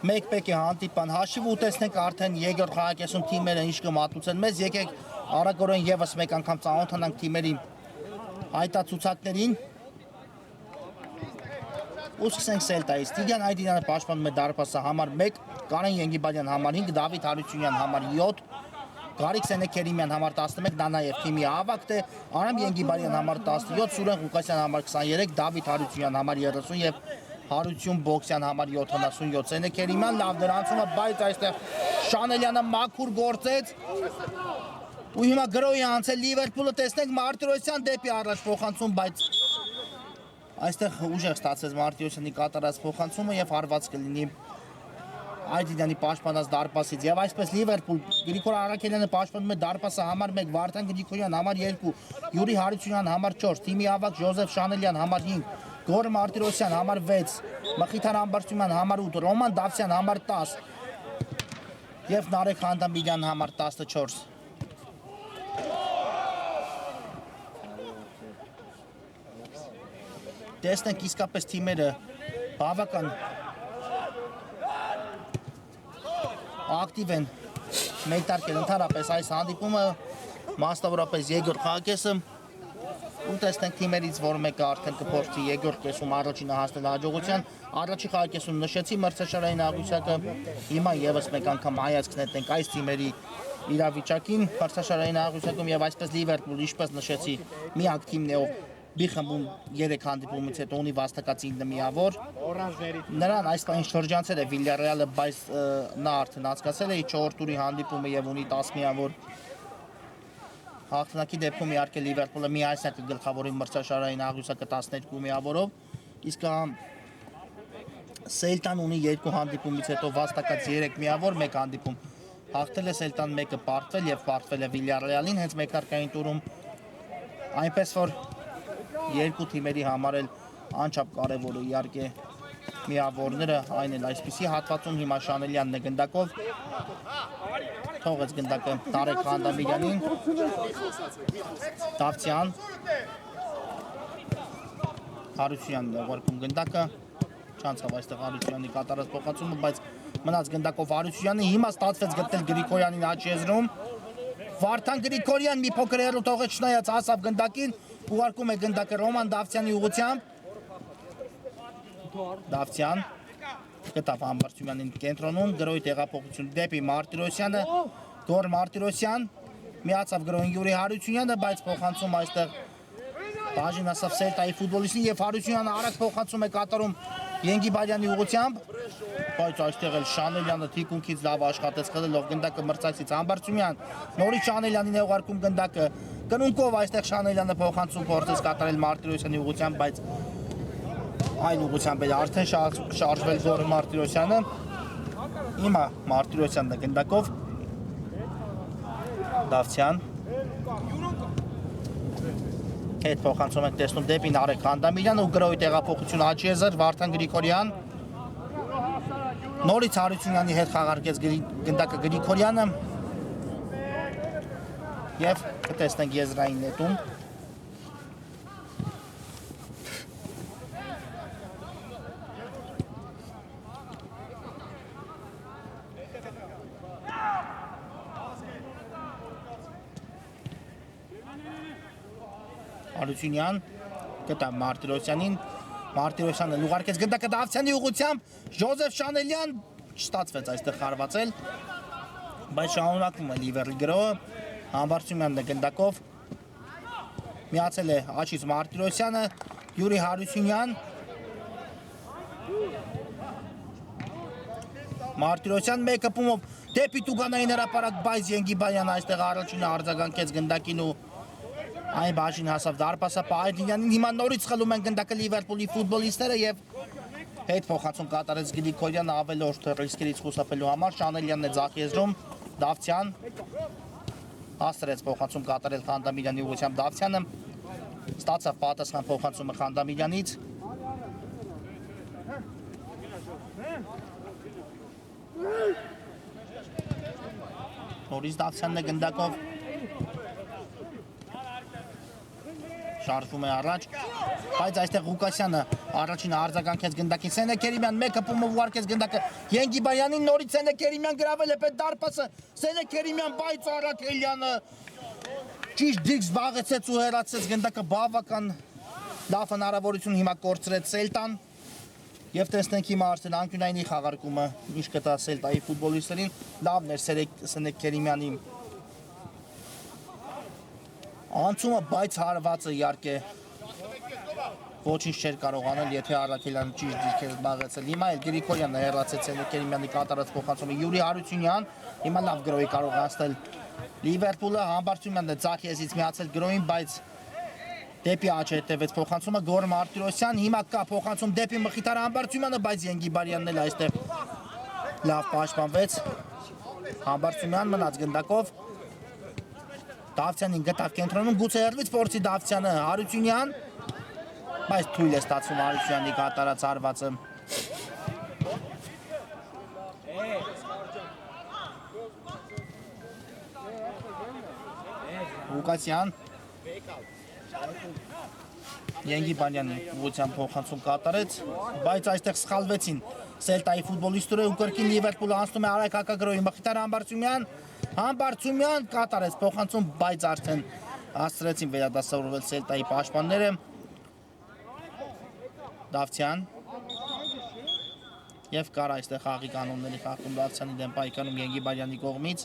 1-1 է հանդիպան հաշիվ ու տեսնենք արդեն երկրորդ խաղակեսում թիմերը ինչ կմատուցեն մեզ եկեք արագորեն եւս մեկ անգամ ծանոթանանք թիմերի հայտացուցակներին ու սկսենք Սելտայից Տիգրան Այդինյանը պաշտպանում է դարպասը համար 1 Կարեն Ենգիբարյան համար 5 Դավիթ Հարությունյան համար 7 Գարիկ Սենեքերիմյան համար 11 դա նաև թիմի ավակտ է Արամ Ենգիբարյան համար 17 Սուրեն Ղուկասյան համար 23 Դավիթ Հարությունյան համար 30 եւ Հարություն Բոքսյան համար 77 Սենեքերիմյան լավ դրանցումը բայց այստեղ Շանելյանը մաքուր գործեց ու հիմա գրոյի անցել Լիվերպուլը տեսնենք Մարտիրոսյան դեպի առաջ փոխանցում բայց այստեղ ուժեղ ստացեց Մարտիրոսյանի կատարած փոխանցումը եւ հարված կլինի Այդինյանի պաշտպանած դարպասից եւ այսպես Լիվերպուլ Գրիգոր Արաքելյանը պաշտպանում է դարպասը համար 1 Վարդան Գրիգորյան համար 2 Յուրի Հարությունյան համար 4 թիմի ավակ Ջոզեֆ Շանելյան համար 5 Գոր Մարտիրոսյան համար 6 Մխիթար Համբարձումյան համար 8 Ռոման Դավթյան համար 10 եւ Նարեկ Խանդամիրյան համար 14 Տեսնենք իսկապես թիմերը բավական ակտիվ են մեկ տարկել ընդհանրապես այս հանդիպումը մասնավորապես երկրորդ խաղակեսը ու տեսնենք թիմերից որ մեկը արդեն կփորձի երկրորդ կեսում առաջինը հասնել հաջողության առաջի խաղակեսում նշեցի մրցաշարային աղյուսակը հիմա եւս մեկ անգամ հայացք նետենք այս թիմերի իրավիճակին մրցաշարային աղյուսակում եւ այսպես Լիվերպուլ ինչպես նշեցի միակ թիմն է ով Մի խմբում 3 հանդիպումից հետո ունի վաստակած 9 միավոր Նրան այս պահին շրջանցել է Վիլյարեալը, բայց նա արդեն անցկացել է 4 տուրի հանդիպումը եւ ունի 10 միավոր Հաղթանակի դեպքում իհարկե Լիվերպուլը միայնակ գլխավորի մրցաշարային աղյուսակը 12 միավորով իսկ Սելտան ունի 2 հանդիպումից հետո վաստակած 3 միավոր 1 հանդիպում հաղթել է Սելտան մեկը պարտվել եւ պարտվել է Վիլյարեալին հենց մեկնարկային տուրում այնպես որ երկու թիմերի համար էլ անչափ կարևոր է իհարկե միավորները այն էլ այսպիսի հատվածում հիմա Շանելյանն է գնդակով թողեց գնդակը Նարեկ Խանդամիրյանին Դավթյան Հարությունյանն է ուղարկում գնդակը չանցավ այստեղ Հարությունյանի կատարած փոխանցումը բայց մնաց գնդակով Հարությունյանը հիմա ստացվեց գտնել Գրիգորյանին աջ եզրում Վարդան Գրիգորյան մի փոքր հեռու թողեց չնայած հասավ գնդակին ուղարկում է գնդակը Ռոման Դավթյանի ուղղությամբ Դավթյան գտավ Համբարձումյանին կենտրոնում գրոյի տեղափոխություն դեպի Մարտիրոսյանը Գոր Մարտիրոսյան միացավ գրոյին Յուրի Հարությունյանը բայց փոխանցում այստեղ բաժին ասավ Սելտայի ֆուտբոլիստին եւ Հարությունյանը արագ փոխանցում է կատարում Ենգիբարյանի ուղղությամբ բայց այստեղ էլ Շանելյանը թիկունքից լավ աշխատեց խլելով գնդակը մրցակցից Համբարձումյան նորից Շանելյանին է ուղարկում գնդակը կնունկով այստեղ Շանելյանը փոխանցում փորձեց կատարել Մարտիրոսյանի ուղղությամբ բայց այն ուղղությամբ էլ արդեն շարժվել Գոր Մարտիրոսյանը հիմա Մարտիրոսյանն է գնդակով Դավթյան հետ փոխանցում ենք տեսնում դեպի Նարեկ Խանդամիրյանը ու գրոյի տեղափոխություն Աչեզր Վարդան Գրիգորյան նորից Հարությունյանի հետ խաղարկեց գնդակը Գրիգորյանը եւ կտեսնենք եզրային նետում Հարությունյան գտա Մարտիրոսյանին, Մարտիրոսյանը ուղարկեց գնդակը Դավթյանի ուղղությամբ, Ժոզեֆ Շանելյան չստացվեց այստեղ հարվածել, բայց շարունակում է Լիվերի գրոհը, Համբարձումյանն է գնդակով, միացել է աչից Մարտիրոսյանը, Յուրի Հարությունյան, Մարտիրոսյան մեկը պումով դեպի Տուգանային հրապարակ, բայց Ենգիբարյանը այստեղ առաջինը արձագանքեց գնդակին ու այն բաժին հասավ դարպասապահ Այդլինյանին, հիմա նորից խլում են գնդակը Լիվերպուլի ֆուտբոլիստները եւ հետ փոխանցում կատարեց Գրիգորյանը ավելորդ ռիսկերից խուսափելու համար, Շանելյանն է ձախ եզրում, Դավթյան հաստրեց փոխանցում կատարել Խանդամիրյանի ուղղությամբ Դավթյանը, ստացավ պատասխան փոխանցումը Խանդամիրյանից, նորից Դավթյանն է գնդակով, շարժվում է առաջ, բայց այստեղ Ղուկասյանը առաջին արձագանքեց գնդակին, Սենե Քերիմյան մեկը պումով ուղարկեց գնդակը Ենգիբարյանին, նորից Սենե Քերիմյան գրավել է պետ դարպասը, Սենե Քերիմյան բայց Արաքելյանը ճիշտ դիրք զբաղեցեց ու հեռացեց գնդակը բավական լավ հնարավորություն հիմա կորցրեց Սելտան եւ տեսնենք հիմա արդեն անկյունայինի խաղարկումը ինչ կտա Սելտայի ֆուտբոլիստերին, լավն էր Սենե Քերիմյանի անցումը, բայց հարվածը իհարկե ոչինչ չէր կարող անել, եթե Արաքելյանը ճիշտ դիրք էր զբաղեցել։ Հիմա էլ Գրիգորյանը հեռացեց Սենե Քերիմյանի կատարած փոխանցումը Յուրի Հարությունյան, հիմա լավ գրոհի կարող անցնել Լիվերպուլը, Համբարձումյանն է ձախ եզրից միացել գրոհին, բայց դեպի աջ հետևեց փոխանցումը Գոր Մարտիրոսյան, հիմա կա փոխանցում դեպի Մխիթար Համբարձումյանը, բայց Ենգիբարյանն էլ այստեղ լավ պաշտպանվեց։ Համբարձումյան մնաց գնդակով, Դավթյանին գտավ կենտրոնում, գուցե հեռվից փորձի Դավթյանը, Հարությունյան, բայց թույլ է ստացվում Հարությունյանի կատարած հարվածը։ Ղուկասյան Ենգիբարյանի ուղղությամբ փոխանցում կատարեց, բայց այստեղ սխալվեցին Սելտայի ֆուտբոլիստները ու կրկին Լիվերպուլը անցնում է Արայք հակագրոհի Մխիթար Համբարձումյան կատարեց փոխանցում, բայց արդեն հասցրեցին վերադասավորվել Սելտայի պաշտպանները։ Դավթյան եւ կար այստեղ խաղի կանոնների խախտում Դավթյանի դեմ պայքարում Ենգիբարյանի կողմից։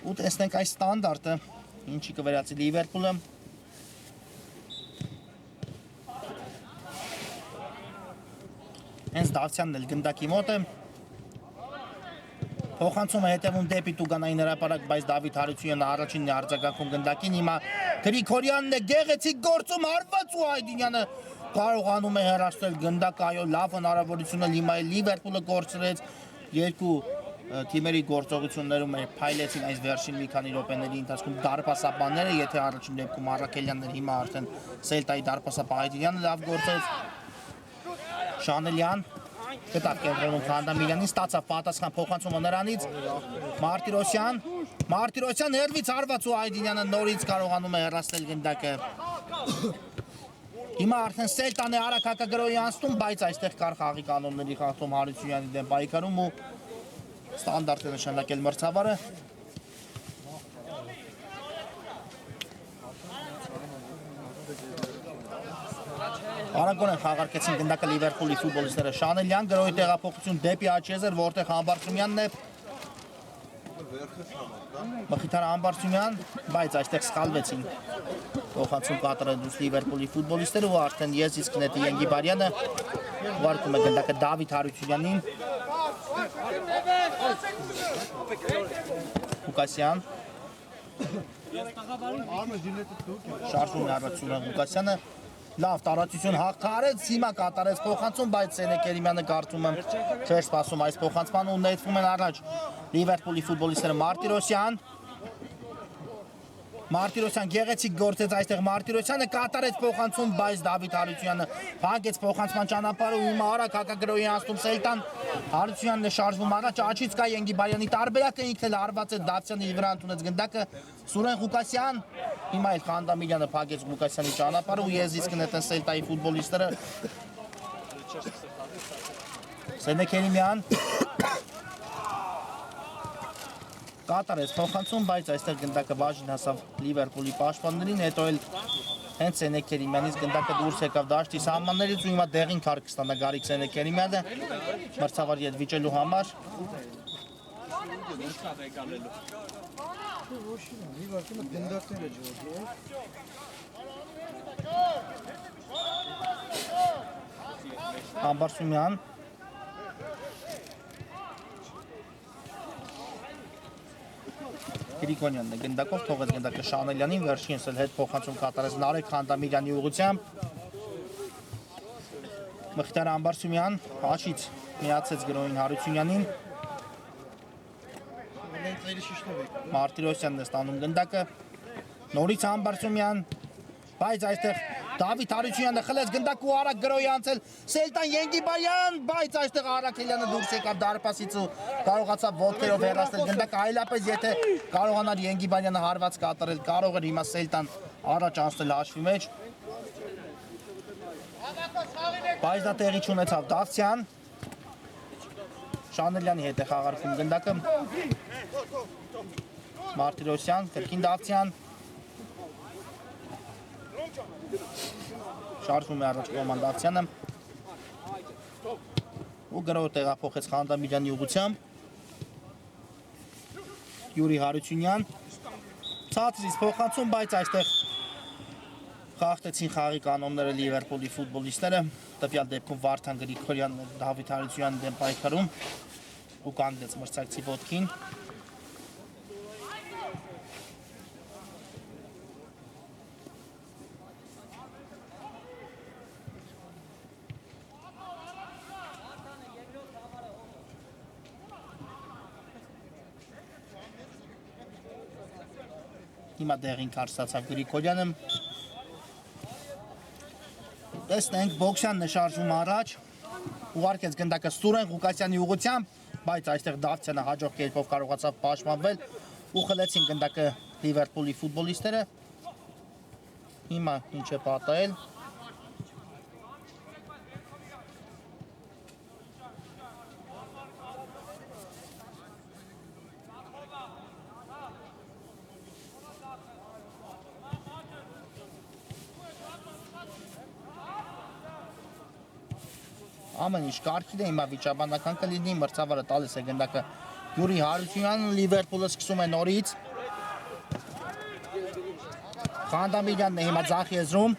Ու տեսնենք այս ստանդարտը, ինչի կվերացի Լիվերպուլը։ Հենց Դավթյանն էլ գնդակի մոտ է։ Փոխանցումը հետևում դեպի Տուգանային հրապարակ, բայց Դավիթ Հարությունյանը առաջինն է արձագանքում գնդակին, հիմա Գրիգորյանն է գեղեցիկ գործում հարված ու Այդինյանը կարողանում է հեռացնել գնդակը, այո, լավ հնարավորություն է, հիմա էլ Լիվերպուլը կորցրեց, երկու թիմերի գործողություններում փայլեցին այս վերջին մի քանի րոպեների ընթացքում դարպասապանները, եթե առաջին դեպքում Արաքելյանն էր, հիմա արդեն Սելտայի դարպասապահ Այդինյանը լավ գործեց։ Շանելյան գտավ կենտրոնում Խանդամիրյանին, ստացավ պատասխան փոխանցումը նրանից, Մարտիրոսյան հեռվից հարված ու Այդինյանը նորից կարողանում է հեռացնել գնդակը։ Հիմա արդեն Սելտան է Արաք հակագրոհի անցնում, բայց այստեղ կար խաղի կանոնների խախտում Հարությունյանի դեմ պայքարում ու ստանդարտ է նշանակել մրցավարը։ Արագորեն խաղարկեցին գնդակը Լիվերպուլի ֆուտբոլիստները, Շանելյան գրոհի տեղափոխություն դեպի աչեզեր, որտեղ Համբարձումյանն է, Մխիթար Համբարձումյան, բայց այստեղ սխալվեցին փոխանցում կատարած Լիվերպուլի ֆուտբոլիստները ու արդեն եզրից կնետի Ենգիբարյանը ուղարկում է գնդակը Դավիթ Հարությունյանին, Ղուկասյան շարժում է առաջությունը Ղուկասյանը, լավ տարածություն հաղթարեց, հիմա կատարեց փոխանցում, բայց Սենե Քերիմյանը կարծում եմ չէր սպասում այս փոխանցմանը ու նետվում են առաջ Լիվերպուլի ֆուտբոլիստները Մարտիրոսյան գեղեցիկ գործեց այստեղ Մարտիրոսյանը կատարեց փոխանցում, բայց Դավիթ Հարությունյանը փակեց փոխանցման ճանապարհը ու հիմա Արաք հակագրոհի անցնում Սելտան, Հարությունյանն է շարժվում առաջ, աչից կա Ենգիբարյանի տարբերակը, ինքն էլ հարվածեց Դավթյանի վրա ընդունեց գնդակը Սուրեն Ղուկասյան, հիմա էլ Խանդամիրյանը փակեց Ղուկասյանի ճանապարհը ու եզրից կնետեն Սելտայի ֆուտբոլիստները։ Սենե Քերիմյան կատարեց փոխանցում, բայց այստեղ գնդակը բաժին հասավ Լիվերպուլի պաշտպաններին, հետո էլ հենց Սենեկ Քերիմյանից գնդակը դուրս եկավ դաշտի սահմաններից ու հիմա դեղին քար կստանա Գարիկ Սենեկ Քերիմյանը մրցավար ետ վիճելու համար։ Համբարձումյան Գրիգոնյանն է գնդակով թողեց գնդակը Շանելյանին, վերջինս էլ հետ փոխանցում կատարեց Նարեկ Խանդամիրյանի ուղղությամբ։ Մխիթար Համբարձումյան հաշից միացեց Գրոյին Հարությունյանին։ Մարտիրոսյանն է ստանում գնդակը։ Նորից Համբարձումյան, բայց այստեղ Դավիթ Հարությունյանը խլեց գնդակը ու արագ գրոյի անցել Սելտան Ենգիբարյան, բայց այստեղ Արաքելյանը դուրս եկավ դարպասից ու կարողացավ ոտքերով հեռացնել գնդակը, այլապես եթե կարողանար Ենգիբարյանը հարված կատարել, կարող էր հիմա Սելտան առաջ անցնել հաշվի մեջ։ Բայց դա տեղի չունեցավ Դավթյան։ Շանելյանի հետ է խաղարկում գնդակը։ Մարտիրոսյան, կրկին Դավթյան։ Շարժվում է առաջ կոմանդացյանը ու գրով տեղափոխեց Խանդամիրյանի ուղղությամբ Յուրի Հարությունյան ցածրից փոխանցում, բայց այստեղ խախտեցին խաղի կանոնները Լիվերպուլի ֆուտբոլիստները, տվյալ դեպքում Վարդան Գրիգորյանն Դավիթ Հարությունյանի դեմ պայքարում ու կանգնեց մրցակցի ոտքին։ Հիմա դեղին քար ստացավ Գրիգորյանը։ Տեսնենք Բոքսյանն է շարժվում առաջ, ուղարկեց գնդակը Սուրեն Ղուկասյանի ուղղությամբ, բայց այստեղ Դավթյանը հաջող կերպով կարողացավ պաշտպանվել ու խլեցին գնդակը Լիվերպուլի ֆուտբոլիստները։ Հիմա ինչ է պատահել։ Ամեն ինչ կարգին է, հիմա վիճաբանական կլինի, մրցավարը տալիս է գնդակը Յուրի Հարությունյանն, Լիվերպուլը սկսում է նորից։ Խանդամիրյանն է հիմա ձախ եզրում,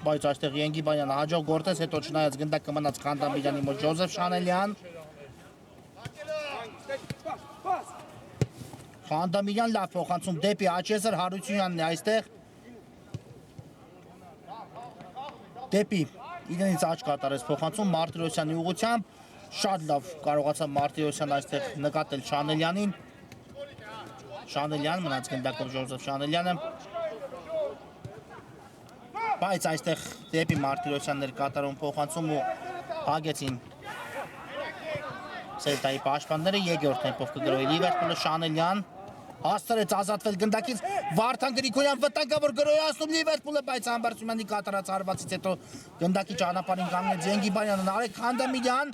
բայց այստեղ Ենգիբարյանը հաջող գործեց, հետո չնայած գնդակը մնաց Խանդամիրյանի մոտ Ջոզեֆ Շանելյան։ Խանդամիրյան լավ փոխանցում դեպի աչեզր, Հարությունյանն է այստեղ դեպի իրենից աչ կատարեց փոխանցում Մարտիրոսյանի ուղղությամբ, շատ լավ կարողացավ Մարտիրոսյանը այստեղ նկատել Շանելյանին։ Շանելյան մնաց գնդակով Ջոզեֆ Շանելյանը, բայց այստեղ դեպի Մարտիրոսյաններ կատարում փոխանցում ու հագեցին Սելտայի պաշտպանները, երկրորդ տեմպով կգրոյի Լիվերպուլը Շանելյան հասցրեց ազատվել գնդակից, Վարդան Գրիգորյան վտանգավոր գրոյացնում Լիվերպուլը, բայց Համբարձումյանի կատարած հարվածից հետո գնդակի ճանապարհին կանգնեց Ենգիբարյանը, Նարեկ Խանդամիրյան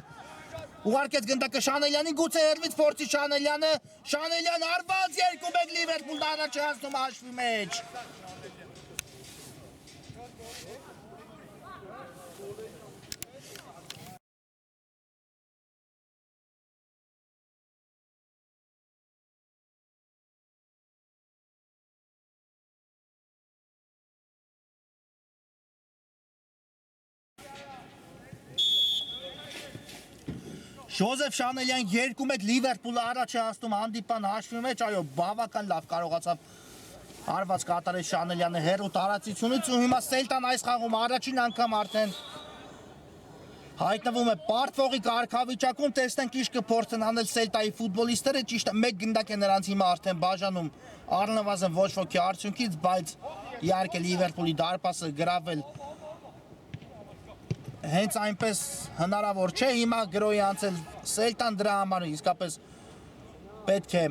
ուղարկեց գնդակը Շանելյանին, գուցե հերվից փորձի Շանելյանը, Շանելյան հարված 2-1 Լիվերպուլն առաջ է հասնում հաշվի մեջ։ Ջոզեֆ Շանելյան 2-1 Լիվերպուլը առաջ է հասնում հանդիպան հաշվի մեջ, այո, բավական լավ կարողացավ հարված կատարել Շանելյանը հեռու տարածությունից ու հիմա Սելտան այս խաղում առաջին անգամ արդեն հայտնվում է պարտվողի կարգավիճակում, տեսնենք ինչ կփորձեն անել Սելտայի ֆուտբոլիստները, ճիշտ է, մեկ գնդակ է նրանց հիմա արդեն բաժանում առնվազն ոչ ոքի արդյունքից, բայց իհարկե Լիվերպուլի դարպասը գրավել հենց այնպես հնարավոր չէ, հիմա գրոյի անցել Սելտան, դրա համար իսկապես պետք է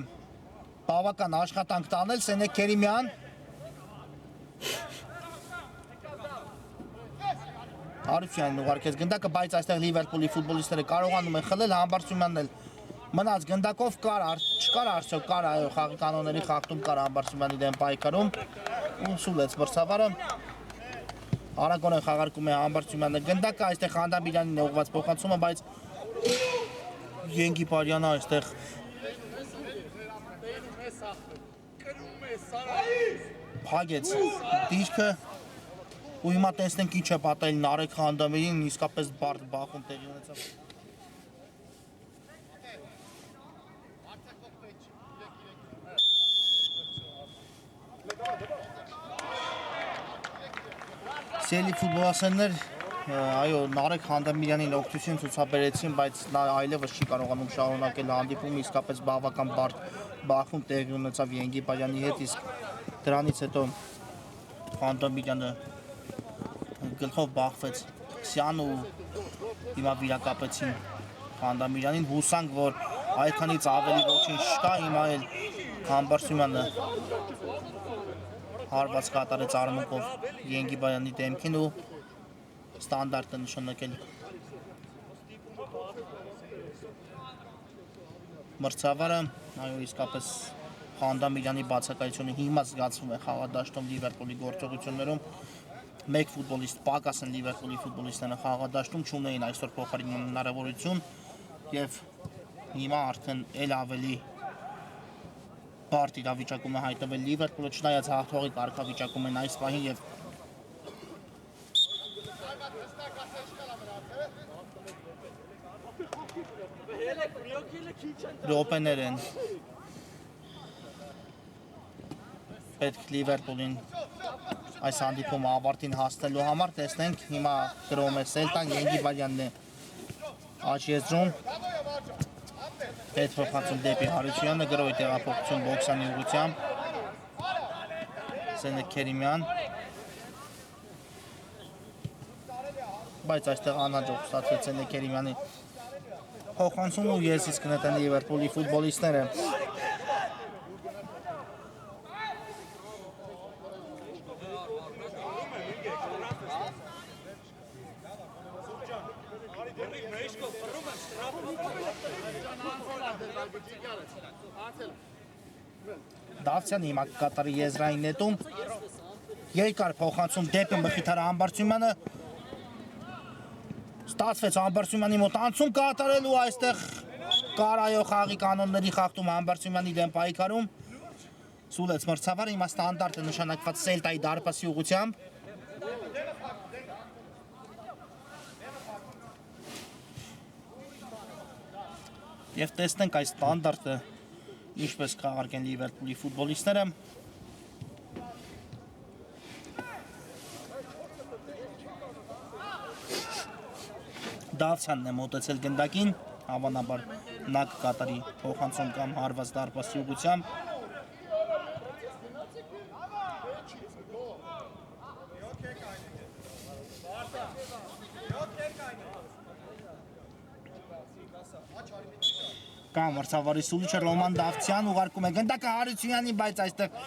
բավական աշխատանք տանել Սենեկ Քերիմյան։ Հարությունյանն ուղարկեց գնդակը, բայց այստեղ Լիվերպուլի ֆուտբոլիստները կարողանում են խլել, Համբարձումյանն էլ Մնաց գնդակով չկար արդյոք կար այո խաղի կանոնների խախտում կար Համբարձումյանի դեմ պայքարում ու սուլեց մրցավարը Արագորեն խաղարկում է Համբարձումյանը գնդակը այստեղ Խանդամիրյանին է ուղղված փոխանցումը բայց Ենգիպարյանը այստեղ փագեց դիրքը ու հիմա տեսնենք ինչ է պատահել Նարեկ Խանդամիրին իսկապես բարդ բախում տեղի ունեցավ Սելի ֆուտբոլասերներ այո Նարեկ Խանդամիրյանին օգնություն ցուցաբերեցին, բայց նա այլևս չի կարողանում շարունակել հանդիպումը, իսկապես բավական բարդ բախում տեղի ունեցավ Ենգիպարյանի հետ, իսկ դրանից հետո Խանդամիրյանը գլխով բախվեց Սյան ու հիմա վիրակապեցին Խանդամիրյանին, հուսանք, որ այդքանից ավելի ոչինչ չկա, հիմա էլ Համբարձումյանը հարված կատարեց արմունկով Ենգիպարյանի դեմքին ու ստանդարտը նշանակել մրցավարը, այո իսկապես Խանդամիրյանի բացակայությունը հիմա զգացվում է խաղադաշտում Լիվերպուլի գործողություններում մեկ ֆուտբոլիստ պակաս են Լիվերպուլի ֆուտբոլիստները խաղադաշտում չունեին այսօր փոխարինի հնարավորություն եւ հիմա արդեն էլ ավելի բարդ իրավիճակում է հայտնվել Լիվերպուլը չնայած հաղթողի կարգավիճակում են այս պահին եւ Ռոպեներ են պետք Լիվերպուլին այս հանդիպումը ավարտին հասնելու համար տեսնենք հիմա գրում է Սելտան Ենգիպարյանն է աջ եզրում հետ փոխանցում դեպի Հարությունյանը գրոյի տեղափոխություն Բոքսյանի ուղղությամբ Սենեկ Քերիմյան բայց այստեղ անհաջող ստացվեց Սենեկ Քերիմյանի փոխանցում ու ես իսկ նետեն Լիվերպուլի ֆուտբոլիստները Դավթյանը հիմա կատարի եզրային նետում երկար փոխանցում դեպի Մխիթար Համբարձումյանը ստացվեց Համբարձումյանի մոտ անցում կատարելու այստեղ կար այո խաղի կանոնների խախտում Համբարձումյանի դեմ պայքարում սուլեց մրցավարը հիմա ստանդարտ է նշանակված Սելտայի դարպասի ուղղությամբ Եվ տեսնենք այս ստանդարտը ինչպես կհաղարկեն Լիվերպուլի ֆուտբոլիստները Դավթյանն է մոտեցել գնդակին, հավանաբար նա կկատարի փոխանցում կամ հարված դարպասի ուղղությամբ Կամ մրցավարի սուլիչը Ռոման Դավթյան ուղարկում է գնդակը Հարությունյանին, բայց այստեղ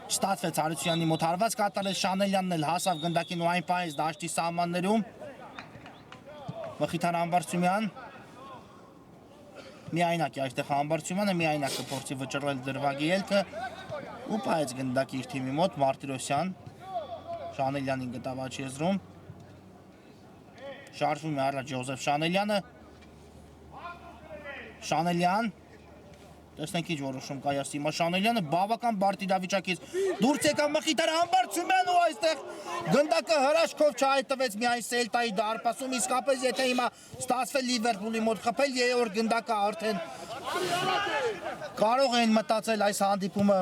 չստացվեց Հարությունյանի մոտ հարված կատարել Շանելյանն էլ հասավ գնդակին ու այն պահից դաշտի սահմաններում Մխիթար Համբարձումյան միայնակ է այստեղ Համբարձումյանը միայնակ կփորձի վճռել դրվագի ելքը ու պահեց գնդակի իր թիմի մոտ Մարտիրոսյան Շանելյանին գտավ աջ եզրում շարժվում է առաջ Ջոզեֆ Շանելյանը Շանելյան տեսնենք ինչ որոշում կայացի հիմա Շանելյանը բավական բարդ իրավիճակից դուրս եկավ Մխիթար Համբարձումյանը ու այստեղ գնդակը հրաշքով չհայտնվեց միայն Սելտայի դարպասում իսկապես եթե հիմա ստացվել Լիվերպուլի մոտ խփել երրորդ գնդակը արդեն կարող են մտածել այս հանդիպումը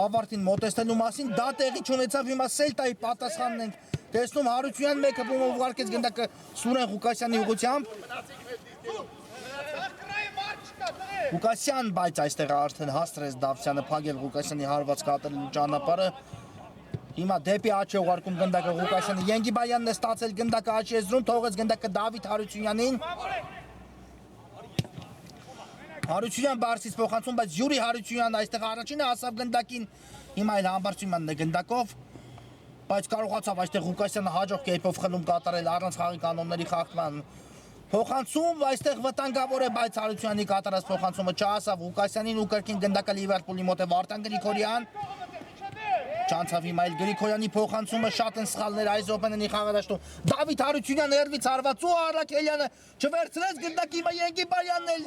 ավարտին մոտեցնելու մասին դա տեղի չունեցավ հիմա Սելտայի պատասխանն ենք տեսնում Հարությունյան մեկը բումը ուղարկեց գնդակը Սուրեն Ղուկասյանի ուղղությամբ Ղուկասյան բայց այստեղ արդեն հաստրեց Դավթյանը փագել Ղուկասյանի հարված կատարելու ճանապարհը հիմա դեպի աջ է ուղարկում գնդակը Ղուկասյանը Ենգիպարյանն է ստացել գնդակը աջ եզրում թողեց գնդակը Դավիթ Հարությունյանին Հարությունյան բարձից փոխանցում բայց Յուրի Հարությունյանն այստեղ առաջինը հասավ գնդակին հիմա էլ Համբարձումյանն է գնդակով բայց կարողացավ այստեղ Ղուկասյանը հաջող կերպով խլում կատարել առանց խաղի կանոնների խախտման Փոխանցում այստեղ վտանգավոր է, բայց Հարությունյանի կատարած փոխանցումը չհասավ Ղուկասյանին ու կրկին գնդակը Լիվերպուլի մոտ է Վարդան Գրիգորյան։ Չանցավ հիմա էլ Գրիգորյանի փոխանցումը շատ են սխալներ Այզոպենի խաղադաշտում։ Դավիթ Հարությունյան հերվից հարված ու Արաքելյանը չվերցրեց գնդակի հիմա Ենգիբարյանն էլ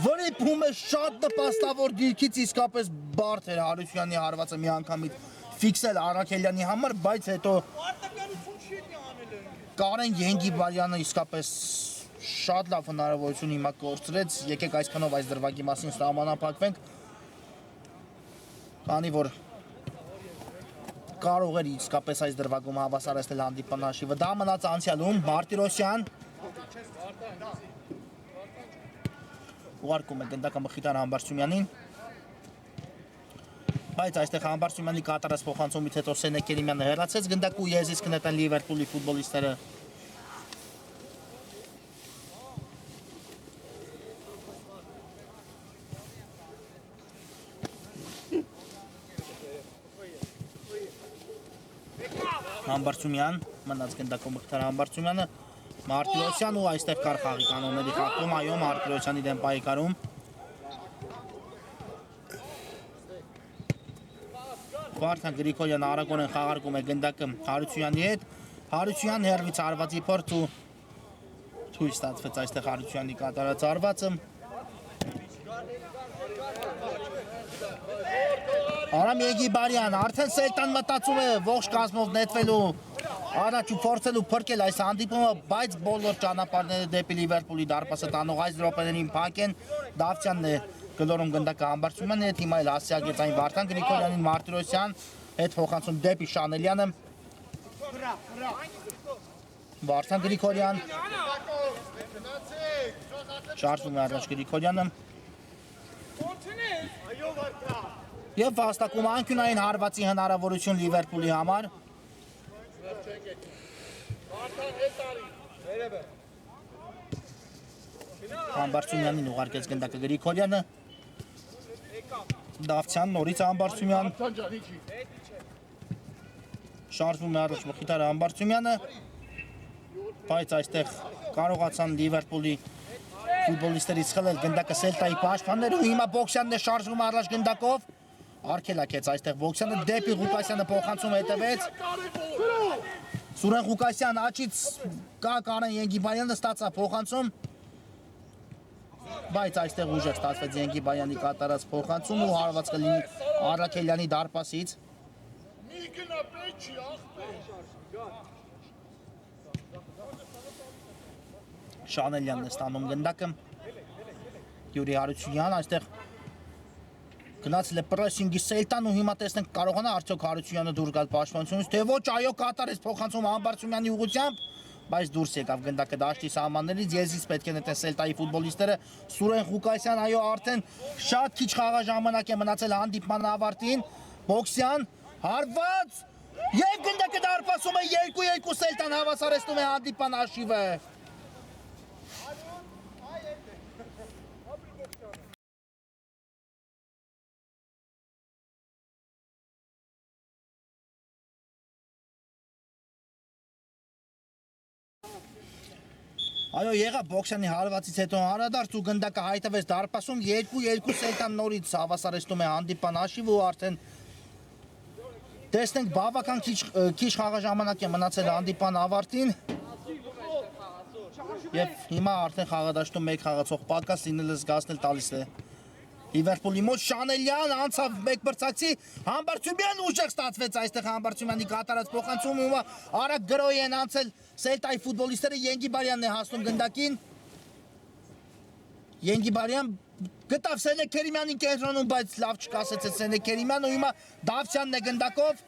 վրիպում է շատ նպաստավոր դիրքից իսկապես բարդ էր Հարությունյանի հարվածը մի անգամից ֆիքսել Արաքելյանի համար, բայց հետո Կարեն Ենգիբարյանը իսկապես շատ լավ հնարավորություն հիմա կորցրեց, եկեք այսքանով այս դրվագի մասին սահմանափակվենք, քանի որ կարող էր իսկապես այս դրվագում հավասարեցնել հանդիպան հաշիվը, դա մնաց անցյալում, Մարտիրոսյան ուղարկում է գնդակը Մխիթար Համբարձումյանին, բայց այստեղ Համբարձումյանի կատարած փոխանցումից հետո Սենե Կերիմյանը հեռացեց գնդակը ու եզից կնետան Լիվերպուլի ֆուտբոլիստները Համբարձումյան, մնաց գնդակում Մխիթար Համբարձումյանը, Մարտիրոսյան ու այստեղ կար խաղի կանոնների խախտում, այո, Մարտիրոսյանի դեմ պայքարում։ Վարդան Գրիգորյանը արագորեն խաղարկում է գնդակը Հարությունյանի հետ, Հարությունյան հերվից հարվածի փորձ ու թույլ ստացվեց այստեղ Հարությունյանի կատարած հարվածը։ Արամ Ենգիբարյան, արդեն Սելտան մտածում է ողջ կազմով նետվելու առաջ ու փորձելու փրկել այս հանդիպումը, բայց բոլոր ճանապարհները դեպի Լիվերպուլի դարպասը տանող այս րոպեներին փակ են, Դավթյանն է գլորում գնդակը Համբարձումյանի հետ, հիմա էլ հասցեագեց այն Վարդան Գրիգորյանին, Մարտիրոսյան հետ փոխանցում դեպի Շանելյանը։ Վարդան Գրիգորյան շարժվում է առաջ Գրիգորյանը և վաստակում անկյունային հարվածի հնարավորություն Լիվերպուլի համար։ Համբարձումյանին ուղարկեց գնդակը Գրիգորյանը, Դավթյան, նորից Համբարձումյան, շարժվում է առաջ Մխիթար Համբարձումյանը, բայց այստեղ կարողացան Լիվերպուլի ֆուտբոլիստերից խլել գնդակը Սելտայի պաշտպանները ու հիմա Բոքսյանն է շարժվում առաջ գնդակով, արգելակեց այստեղ Բոքսյանը, դեպի Ղուկասյանը փոխանցում հետևեց, Սուրեն Ղուկասյան աչից կա Կարեն Ենգիբարյանը ստացավ փոխանցում, բայց այստեղ ուժեղ ստացվեց Ենգիբարյանի կատարած փոխանցում ու հարված կլինի Արաքելյանի դարպասից։ Շանելյանն է ստանում գնդակը, Յուրի Հարությունյան այստեղ գնացել է պրեսինգի Սելտան ու հիմա տեսնենք կարողանա արդյոք Հարությունյանը դուր գալ պաշտպանությունից, թե ոչ, այո, կատարեց փոխանցում Համբարձումյանի ուղղությամբ, բայց դուրս եկավ գնդակը դաշտի սահմաններից, եզից պետք է նետեն Սելտայի ֆուտբոլիստները, Սուրեն Ղուկասյան, այո, արդեն շատ քիչ խաղաժամանակ է մնացել հանդիպման ավարտին, Բոքսյան, հարված և գնդակը դարպասում է 2-2 Սելտան հավասարեցնում է հանդիպման հաշիվը։ Այո, եղավ Բոքսյանի հարվածից հետո անդրադարձ ու գնդակը հայտնվեց դարպասում, 2-2 Սելտան նորից հավասարեցնում է հանդիպան հաշիվը ու արդեն տեսնենք բավական քիչ խաղաժամանակ է մնացել հանդիպան ավարտին և հիմա արդեն խաղադաշտում մեկ խաղացող պակաս լինելը զգացնել տալիս է Լիվերպուլի մոտ Շանելյան անցավ մեկ բրցակցի, Համբարձումյան ուժեղ ստացվեց այստեղ Համբարձումյանի կատարած փոխանցումը, հիմա արագ գրոհի են անցել Սելտայի ֆուտբոլիստները, Ենգիբարյանն է հասնում գնդակին, Ենգիբարյան գտավ Սենե Կերիմյանին կենտրոնում, բայց լավ չկասեցեց Սենե Կերիմյանը ու հիմա Դավթյանն է գնդակով,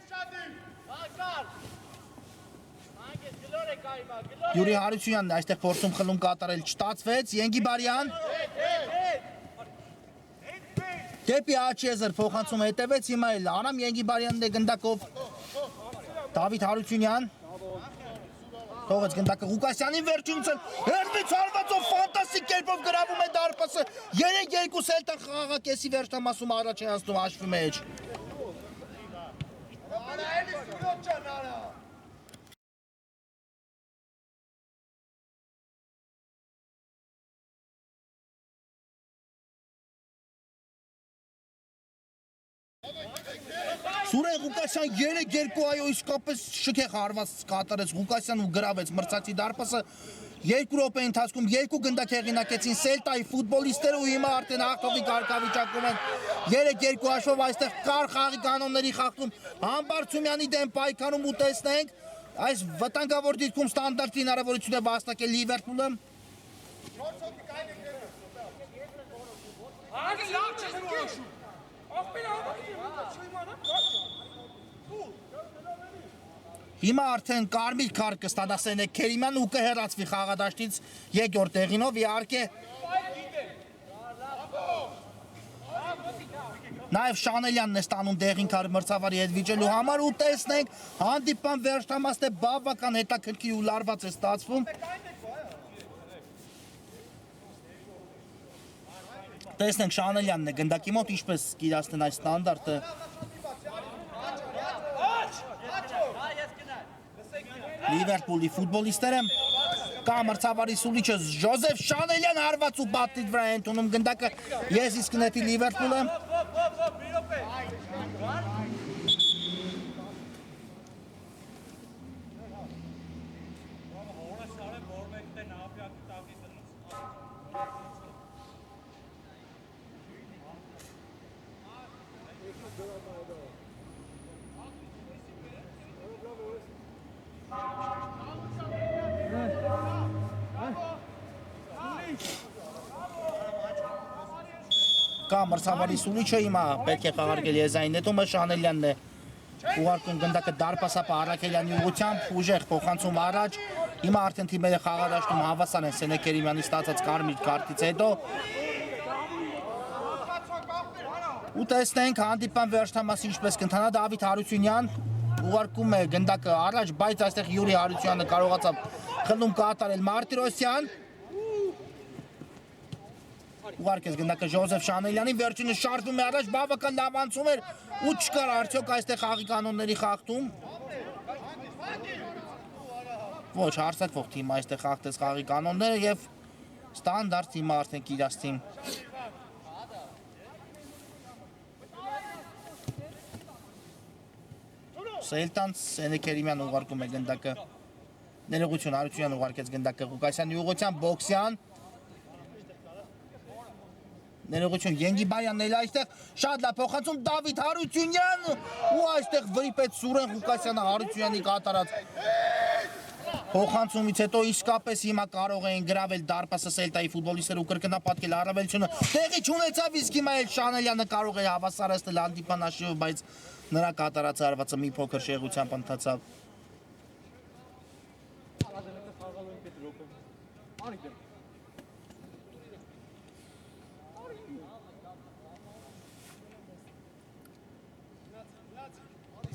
Յուրի Հարությունյանն այստեղ փորձում խլում կատարել չստացվեց, Ենգիբարյան դեպի Աչիեզր փոխանցում հետևեց, հիմա էլ Արամ Ենգիբարյանն է գնդակով, Դավիթ Հարությունյան, թողեց գնդակը Ղուկասյանին վերջինս էլ հերվից հարվածով ֆանտաստիկ կերպով գրավում է դարպասը, 3-2 Սելտան խաղակեսի վերջնամասում առաջ է անցնում հաշվի մեջ։ Սուրեն Ղուկասյան 3-2 այո իսկապես շքեղ հարված կատարեց Ղուկասյան ու գրավեց մրցակցի դարպասը 2 րոպեի ընթացքում 2 գնդակ հեղինակեցին Սելտայի ֆուտբոլիստները ու հիմա արդեն հաղթողի կարգավիճակում են 3-2 հաշվով այստեղ կար խաղի կանոնների խախտում Համբարձումյանի դեմ պայքարում ու տեսնենք այս վտանգավոր դիրքում ստանդարտ հնարավորություն է վաստակել Լիվերպուլը Հիմա արդեն կարմիր քարտ կստանա Սենեկ Քերիմյան ու կհեռացվի խաղադաշտից երկրորդ տեղինով իհարկե Նաև Շանելյանն է ստանում դեղին քարտ մրցավարի հետ վիճելու համար ու տեսնենք հանդիպան վերջնամասն է բավական հետաքրքիր ու լարված է ստացվում Տեսնենք Շանելյանն է գնդակի մոտ ինչպես կիրացնեն այս ստանդարտը Լիվերպուլի ֆուտբոլիստները կա մրցավարի սուլիչը Ժոզեֆ Շանելյան հարված ու բաթի վրա է ընդունում գնդակը ես իսկ նետի Լիվերպուլը Կա մրցավարի սուլիչը հիմա պետք է խաղարկել եզային նետումը Շանելյանն է ուղարկում գնդակը դարպասապը Արաքելյանի ուղղությամբ ուժեղ փոխանցում առաջ հիմա արդեն թիմերը խաղադաշտում հավասար են Սենեկ Քերիմյանի ստացած կարմիր քարտից հետո ու տեսնենք հանդիպան վերջնամասը ինչպես կընթանա Դավիթ Հարությունյան ուղարկում է գնդակը առաջ բայց այստեղ Յուրի Հարությունյանը կարողացավ խլում կատարել Մարտիրոսյան Ուղարկեց գնդակը Ժոզեֆ Շանելյանին վերջինը շարժվում է առաջ բավական լավ անցում էր ու չկար արդյոք այստեղ խաղի կանոնների խախտում Ոչ հարձակվող թիմը այստեղ խախտեց խաղի կանոնները եւ ստանդարտ թիմը արդեն կիրացին Սելտան Սենեկ Քերիմյան ուղարկում է գնդակը Ներողություն Հարությունյան ուղարկեց գնդակը Ղուկասյանի ուղղությամբ Բոքսյան Ներողություն Ենգիբարյանն էլ այստեղ շատ լավ փոխանցում Դավիթ Հարությունյան ու այստեղ վրիպեց Սուրեն Ղուկասյանը Հարությունյանի կատարած Փոխանցումից հետո իսկապես հիմա կարող էին գրավել դարպասը Սելտայի ֆուտբոլիստները ու կրկնապատկել առավելությունը տեղի չունեցավ իսկ հիմա էլ Շանելյանը կարող է հավասարեցնել հանդիպան հաշիվով բայց նրա կատարած հարվածը մի փոքր շեղությամբ ընթացավ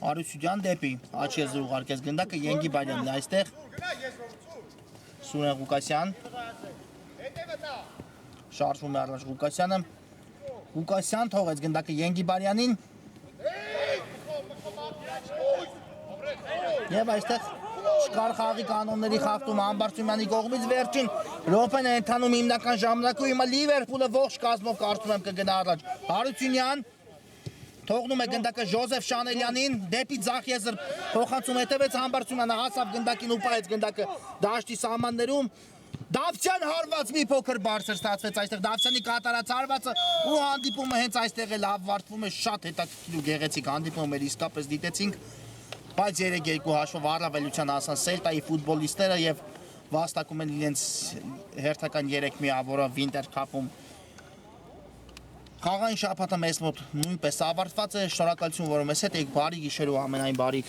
Արուսյության դեպի աչեզը ուղարկեց գնդակը Ենգիբարյանն այստեղ Սուրեն Ղուկասյան շարժվում է առաջ Ղուկասյանը Ղուկասյան թողեց գնդակը Ենգիբարյանին Եվ այստեղ չկար խաղի կանոնների խախտում Համբարձումյանի կողմից վերջին րոպեն է ընթանում հիմնական ժամանակում հիմա Լիվերպուլը ողջ կազմով կարծում եմ կգնա առաջ Հարությունյան Թողնում է գնդակը Ժոզեֆ Շանելյանին դեպի ձախ եզր փոխանցում հետևեց Համբարձումյանը հասավ գնդակին ու պահեց գնդակը դաշտի սահմաններում Դավթյան հարված մի փոքր բարձր ստացվեց այստեղ Դավթյանի կատարած հարվածը ու հանդիպումը հենց այստեղ էլ ավարտվում է շատ հետաքրքիր ու գեղեցիկ հանդիպում էր իսկապես դիտեցինք բայց 3-2 հաշվով առավելության հասան Սելտայի ֆուտբոլիստները եւ վաստակում են իրենց հերթական 3 միավորը Վինտեր քափում Խաղային շաբաթը մեզ մոտ նույնպես ավարտված է շնորհակալություն որ մեզ հետ եք բարի գիշեր ու ամենայն բարիք